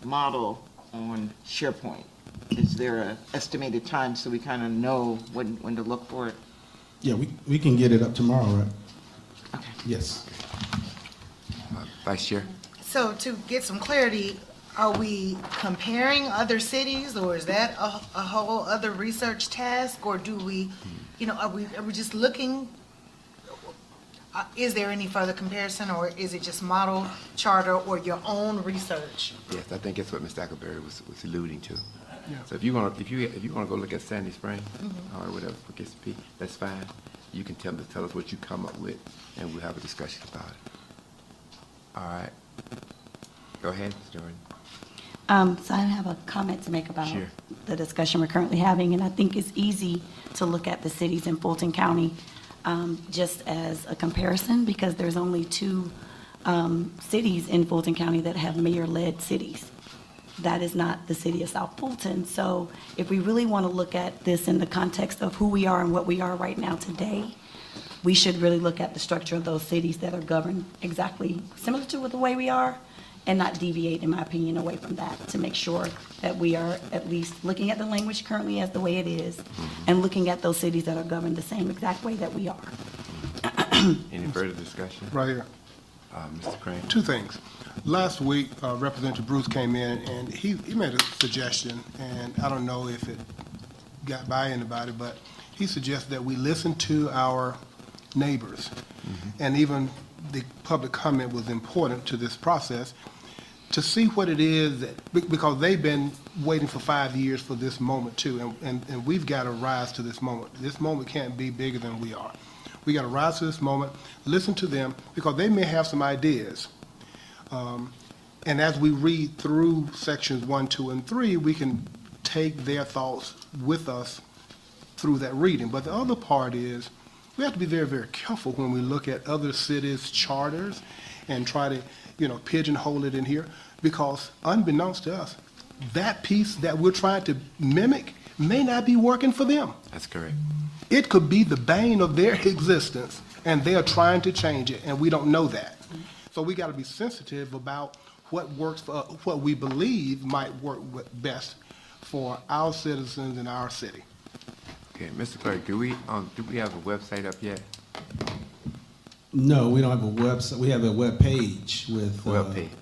model on SharePoint? Is there an estimated time so we kind of know when to look for it? Yeah, we can get it up tomorrow, right? Okay. Yes. Vice Chair? So to get some clarity, are we comparing other cities, or is that a whole other research task, or do we, are we just looking? Is there any further comparison, or is it just model, charter, or your own research? Yes, I think that's what Ms. Stackleberry was alluding to. Yeah. So if you wanna go look at Sandy Spring, or whatever, for case of P, that's fine. You can tell us what you come up with, and we'll have a discussion about it. All right. Go ahead, Ms. Jordan. So I have a comment to make about Sure. the discussion we're currently having, and I think it's easy to look at the cities in Fulton County just as a comparison, because there's only two cities in Fulton County that have mayor-led cities. That is not the city of South Fulton. So if we really want to look at this in the context of who we are and what we are right now today, we should really look at the structure of those cities that are governed exactly similar to the way we are, and not deviate, in my opinion, away from that, to make sure that we are at least looking at the language currently as the way it is, and looking at those cities that are governed the same exact way that we are. Any further discussion? Right here. Mr. Crane? Two things. Last week, Representative Bruce came in, and he made a suggestion, and I don't know if it got by anybody, but he suggested that we listen to our neighbors. And even the public comment was important to this process. to see what it is because they've been waiting for 5 years for this moment too, and we've got to rise to this moment. This moment can't be bigger than we are. We got to rise to this moment, listen to them, because they may have some ideas. And as we read through sections 1, 2, and 3, we can take their thoughts with us through that reading. But the other part is we have to be very, very careful when we look at other cities' charters and try to, pigeonhole it in here, because unbeknownst to us, that piece that we're trying to mimic may not be working for them. That's correct. It could be the bane of their existence, and they are trying to change it, and we don't know that. So we got to be sensitive about what works for what we believe might work best for our citizens in our city. Okay, Mr. Clerk, do we have a website up yet? No, we don't have a website. We have a web page with,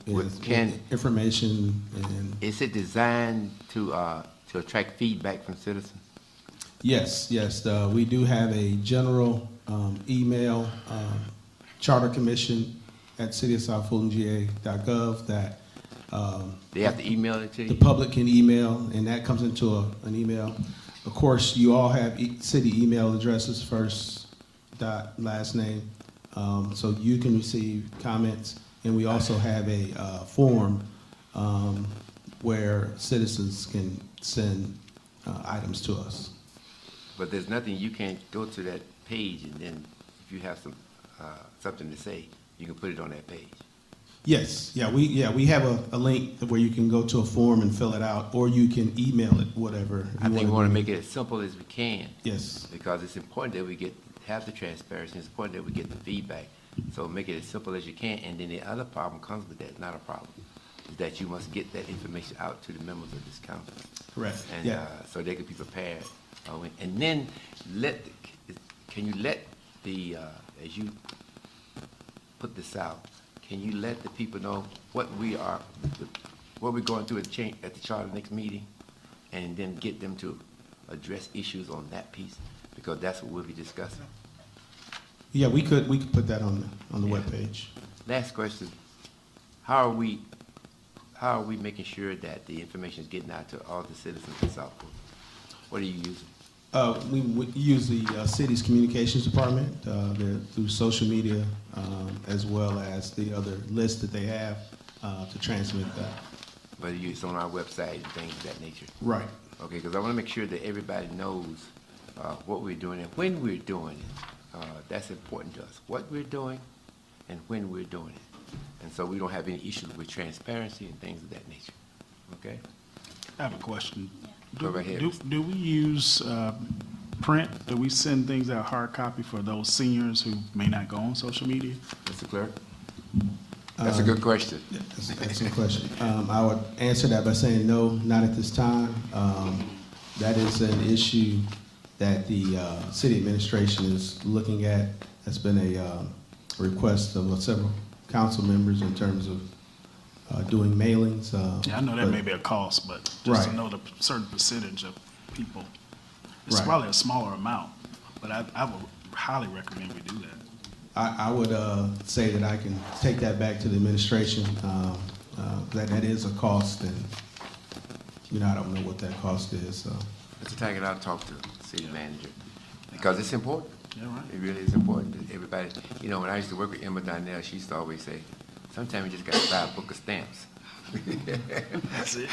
with Can, information and. Is it designed to attract feedback from citizens? Yes, we do have a general email, Charter Commission at cityofsouthfultonga.gov that they have to email it to you? The public can email, and that comes into an email. Of course, you all have city email addresses, first dot last name, so you can receive comments. And we also have a form where citizens can send items to us. But there's nothing, you can't go to that page and then if you have something to say, you can put it on that page. Yes, we have a link where you can go to a form and fill it out, or you can email it, whatever. I think we want to make it as simple as we can. Yes. Because it's important that we have the transparency, it's important that we get the feedback. So make it as simple as you can, and then the other problem comes with that, not a problem, is that you must get that information out to the members of this council. Correct. And so they can be prepared. And then can you let as you put this out, can you let the people know what we're going through at the charter next meeting, and then get them to address issues on that piece, because that's what we'll be discussing. Yeah, we could put that on the webpage. Last question: How are we making sure that the information is getting out to all the citizens of Southport? What are you using? We use the city's communications department through social media, as well as the other list that they have to transmit that. But it's on our website and things of that nature. Right. Okay, because I want to make sure that everybody knows what we're doing and when we're doing it. That's important to us. What we're doing and when we're doing it. And so we don't have any issues with transparency and things of that nature. Okay? I have a question. Go right ahead. Do we use print? Do we send things out hard copy for those seniors who may not go on social media? Mr. Clerk? That's a good question. That's a good question. I would answer that by saying no, not at this time. That is an issue that the city administration is looking at. That's been a request of several council members in terms of doing mailings. I know that may be a cost, but just to know the certain percentage of people. It's probably a smaller amount, but I would highly recommend we do that. I would say that I can take that back to the administration. That is a cost, and I don't know what that cost is. So. Mr. Taggart, I'll talk to the city manager because it's important. Yeah, right. It really is important that everybody. When I used to work with Emma Donnell, she used to always say, "Sometimes you just got to buy a book of stamps." That's it.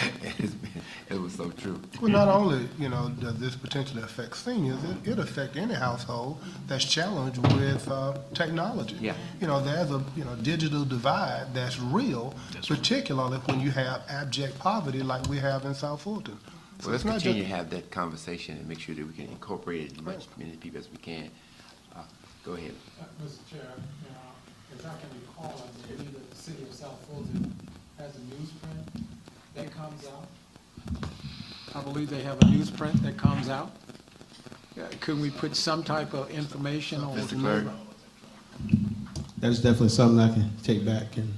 It was so true. Well, not only, does this potentially affect seniors, it affects any household that's challenged with technology. Yeah. There's a, digital divide that's real, particularly when you have abject poverty like we have in South Fulton. So let's continue to have that conversation and make sure that we can incorporate as many people as we can. Go ahead. Mr. Chair, as I can recall, I believe that the city of South Fulton has a newsprint that comes out. I believe they have a newsprint that comes out. Could we put some type of information on Mr. Clerk? That's definitely something I can take back and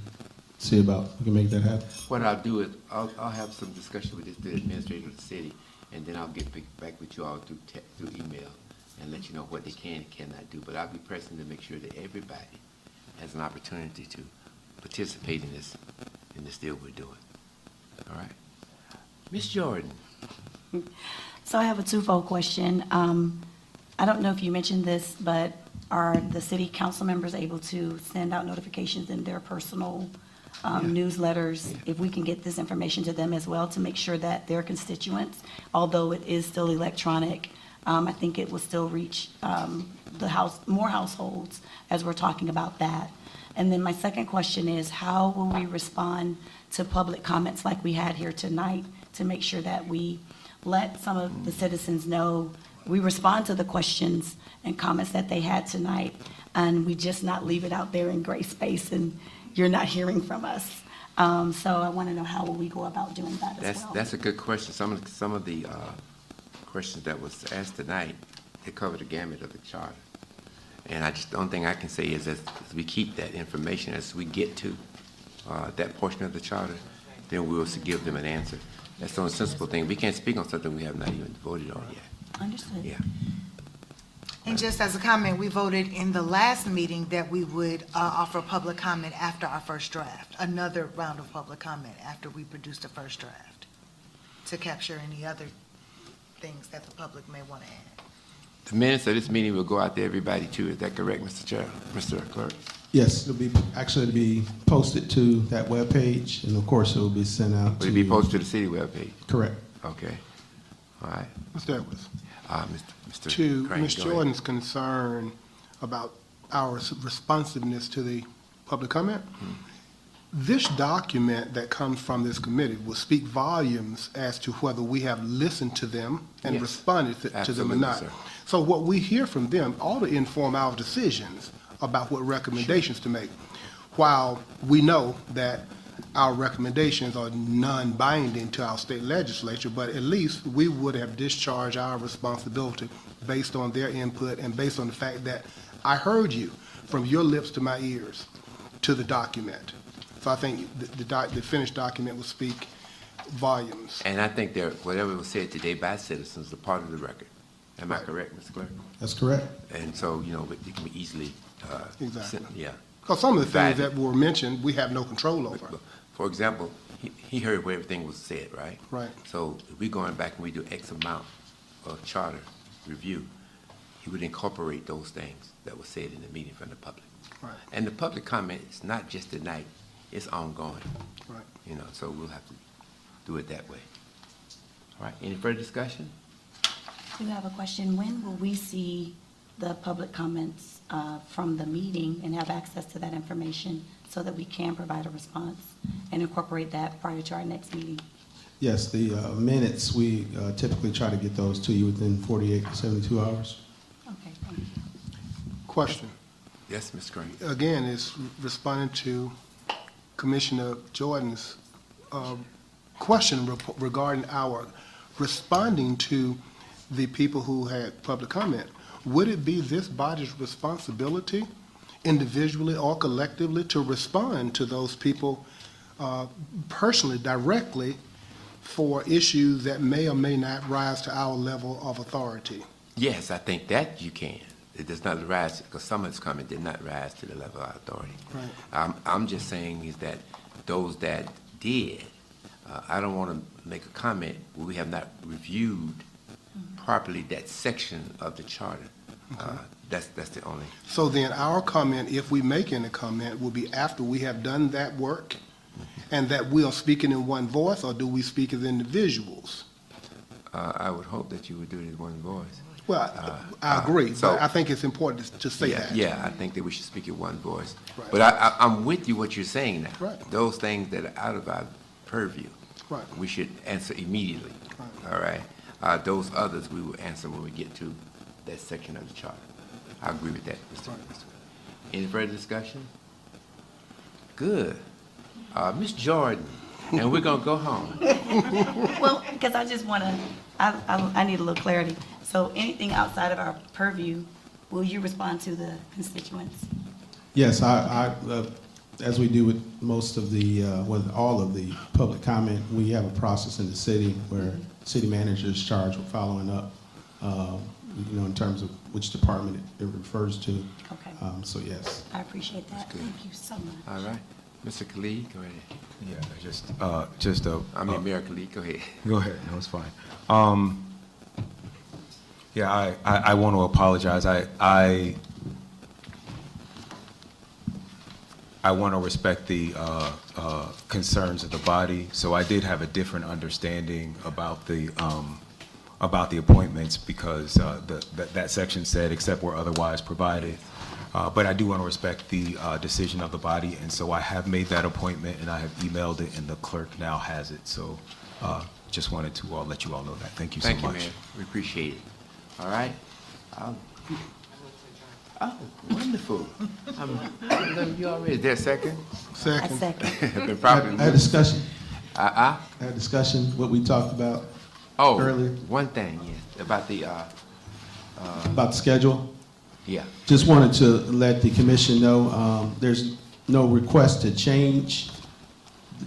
see about. We can make that happen. What I'll do is I'll have some discussion with the administrator of the city, and then I'll get back with you all through email and let you know what they can and cannot do. But I'll be pressing to make sure that everybody has an opportunity to participate in this and it's still we're doing. All right. Ms. Jordan. So I have a twofold question. I don't know if you mentioned this, but are the city council members able to send out notifications in their personal newsletters? If we can get this information to them as well to make sure that their constituents, although it is still electronic, I think it will still reach more households as we're talking about that. And then my second question is, how will we respond to public comments like we had here tonight to make sure that we let some of the citizens know we respond to the questions and comments that they had tonight, and we just not leave it out there in gray space and you're not hearing from us. So I want to know how will we go about doing that as well. That's a good question. Some of the questions that was asked tonight, they cover the gamut of the charter. And the only thing I can say is as we keep that information, as we get to that portion of the charter, then we will give them an answer. That's the only sensible thing. We can't speak on something we have not even voted on yet. Understood. Yeah. And just as a comment, we voted in the last meeting that we would offer public comment after our first draft, another round of public comment after we produced the first draft, to capture any other things that the public may want to add. The minutes of this meeting will go out to everybody too. Is that correct, Mr. Chair, Mr. Clerk? Yes, it'll be posted to that webpage, and of course, it will be sent out to. Will it be posted to the city webpage? Correct. Okay. All right. Mr. Edwards. Mr. To Crane, Ms. go ahead. Jordan's concern about our responsiveness to the public comment, this document that comes from this committee will speak volumes as to whether we have listened to them and Yes. responded to them or Absolutely, not. sir. So what we hear from them ought to inform our decisions about what recommendations to make. While we know that our recommendations are non-binding to our state legislature, but at least we would have discharged our responsibility based on their input and based on the fact that I heard you from your lips to my ears to the document. So I think the finished document will speak volumes. And I think whatever was said today by citizens is a part of the record. Am I correct, Mr. Clerk? That's correct. And so, it can be easily, Exactly. yeah. Because some of the things Divided. that were mentioned, we have no control over. For example, he heard where everything was said, right? Right. So if we're going back and we do X amount of charter review, he would incorporate those things that were said in the meeting from the public. Right. And the public comment is not just tonight, it's ongoing. Right. So we'll have to do it that way. All right, any further discussion? I do have a question. When will we see the public comments from the meeting and have access to that information so that we can provide a response and incorporate that prior to our next meeting? Yes, the minutes, we typically try to get those to you within 48 to 72 hours. Okay, thank you. Question. Yes, Ms. Green. Again, it's responding to Commissioner Jordan's question regarding our responding to the people who had public comment. Would it be this body's responsibility, individually or collectively, to respond to those people personally, directly, for issues that may or may not rise to our level of authority? Yes, I think that you can. It does not rise, because some of this comment did not rise to the level of authority. Right. I'm just saying is that those that did, I don't want to make a comment where we have not reviewed properly that section of the charter. That's the only. So then our comment, if we make any comment, will be after we have done that work, and that we are speaking in one voice, or do we speak as individuals? I would hope that you would do it in one voice. Well, I agree, so- but I think it's important to say Yeah, that. yeah, I think that we should speak in one voice. Right. But I'm with you what you're saying now. Right. Those things that are out of our purview, Right. we should answer immediately. All right? Those others we will answer when we get to that section of the charter. I agree with that, Mr. Any further discussion? Good. Ms. Jordan, and we're gonna go home. Well, because I just want to, I need a little clarity. So anything outside of our purview, will you respond to the constituents? Yes, as we do with most of the, with all of the public comment, we have a process in the city where city manager is charged with following up, in terms of which department it refers to. Okay. So yes. I appreciate that. good. Thank you so much. All right. Mr. Khalid, go ahead. Yeah, just I mean, Mayor Khalid, go ahead. Go ahead, no, it's fine. Yeah, I want to apologize. I want to respect the concerns of the body, so I did have a different understanding about the appointments because that section said, except where otherwise provided. But I do want to respect the decision of the body, and so I have made that appointment, and I have emailed it, and the clerk now has it. So just wanted to let you all know that. Thank you so much. Thank you, Mayor. We appreciate it. All right? Oh, wonderful. You already, is there a second? Second. A second. Been properly I had moved. discussion. Uh-uh? I had discussion, what we talked about Oh, earlier, one thing, yes, about the, about the schedule. yeah. Just wanted to let the commission know, there's no request to change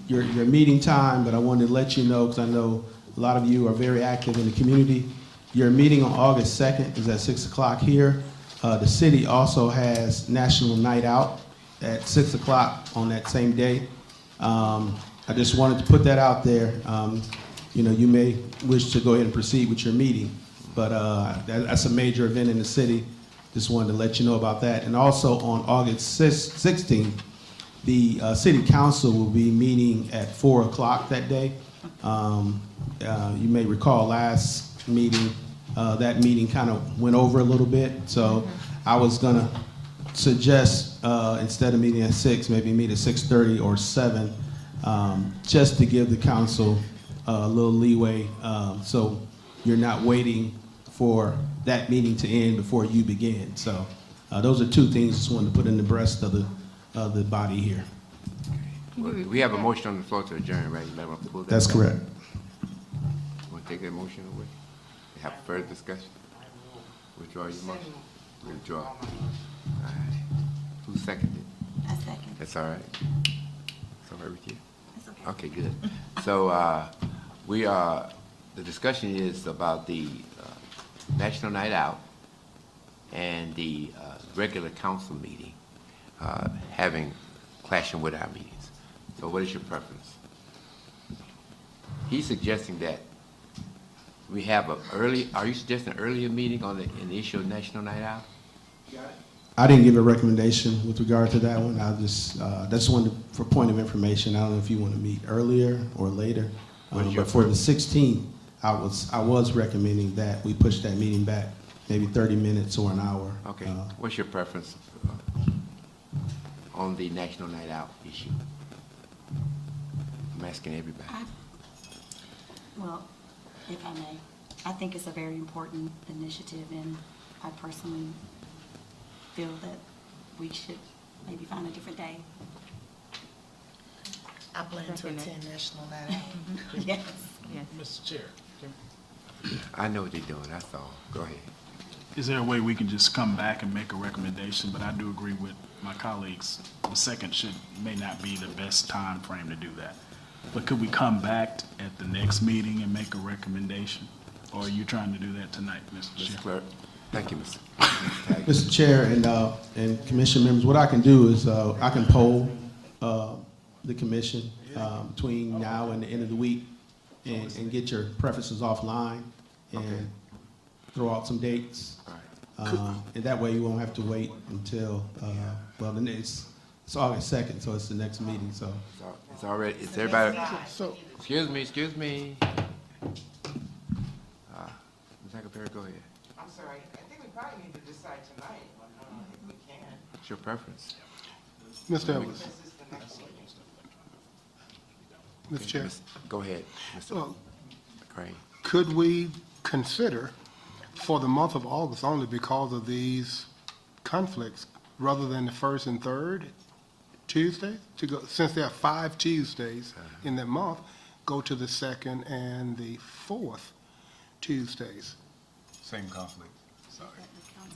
your meeting time, but I wanted to let you know, because I know a lot of you are very active in the community. Your meeting on August 2nd is at 6 o'clock here. The city also has National Night Out at 6 o'clock on that same day. I just wanted to put that out there. You know, you may wish to go ahead and proceed with your meeting, but that's a major event in the city. Just wanted to let you know about that. And also on August 16th, the city council will be meeting at 4 o'clock that day. You may recall last meeting, that meeting kind of went over a little bit. So I was gonna suggest instead of meeting at 6, maybe meet at 6:30 or 7, just to give the council a little leeway, so you're not waiting for that meeting to end before you begin. So those are two things I just wanted to put in the breast of the body here. Well, we have a motion on the floor to adjourn, right? You might want to pull that That's back. correct. Want to take that motion away? Have further discussion? Withdraw your motion? Withdraw. All right. Who seconded? A second. That's all right. It's all right with you? That's okay. Okay, good. So the discussion is about the National Night Out and the regular council meeting clashing with our meetings. So what is your preference? He's suggesting that we have are you suggesting an earlier meeting on the issue of National Night Out? I didn't give a recommendation with regard to that one. I just wanted, for point of information, I don't know if you want to meet earlier or later. But for the 16th, I was recommending that we push that meeting back maybe 30 minutes or an hour. Okay. What's your preference on the National Night Out issue? I'm asking everybody. Well, if I may, I think it's a very important initiative, and I personally feel that we should maybe find a different day. I plan to attend National Night Out. Yes. Mr. Chair. I know what they're doing, that's all. Go ahead. Is there a way we can just come back and make a recommendation? But I do agree with my colleagues. The second may not be the best time frame to do that. But could we come back at the next meeting and make a recommendation? Or are you trying to do that tonight, Mr. Chair? Mr. Clerk. Thank you, Mr. Mr. Chair and commission members, what I can do is I can poll the commission between now and the end of the week and get your preferences offline and throw out some dates. And that way you won't have to wait until, well, it's August 2nd, so it's the next meeting, so. It's already, it's everybody, excuse me. Ms. Hackleberry, go ahead. I'm sorry, I think we probably need to decide tonight, if we can. What's your preference? Mr. Edwards. This is the next meeting. Mr. Chair. Go ahead, Mr. Well, Crane. could we consider for the month of August, only because of these conflicts, rather than the 1st and 3rd Tuesday, to go, since there are 5 Tuesdays in that month, go to the 2nd and the 4th Tuesdays? Same conflict, sorry.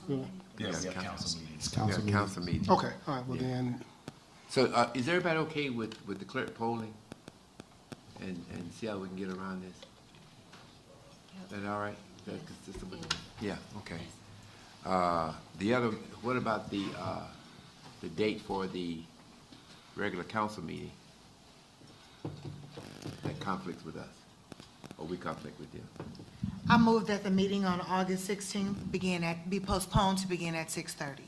Really? Yes, we have council meetings. It's Council meeting. Okay, all right, well Yeah. then, So is everybody okay with the clerk polling? And see how we can get around this? Is that all right? Is that consistent with it? Yeah, okay. The other, what about the date for the regular council meeting that conflicts with us, or we conflict with them. I move that the meeting on August 16th be postponed to begin at 6:30.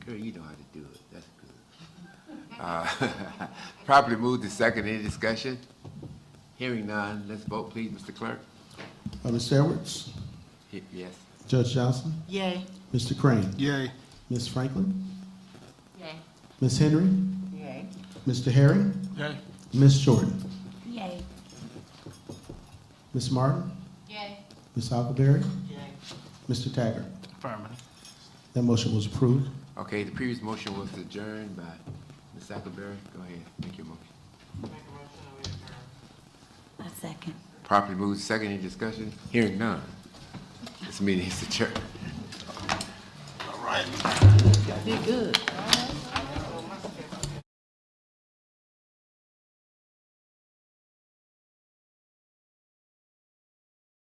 Girl, you know how to do it. That's good. Properly moved to second. Any discussion? Hearing none. Let's vote, please, Mr. Clerk. Mr. Edwards? Yes. Judge Johnson? Yay. Mr. Crane? Yay. Ms. Franklin? Yay. Ms. Henry? Yay. Mr. Herring? Yay. Ms. Jordan? Yay. Ms. Martin? Yay. Ms. Huckleberry? Yay. Mr. Taggart? Affirmative. That motion was approved. Okay, the previous motion was adjourned by Ms. Sackleberry. Go ahead, make your motion. A second. Properly moved to second. Any discussion? Hearing none. This meeting is adjourned. Did good.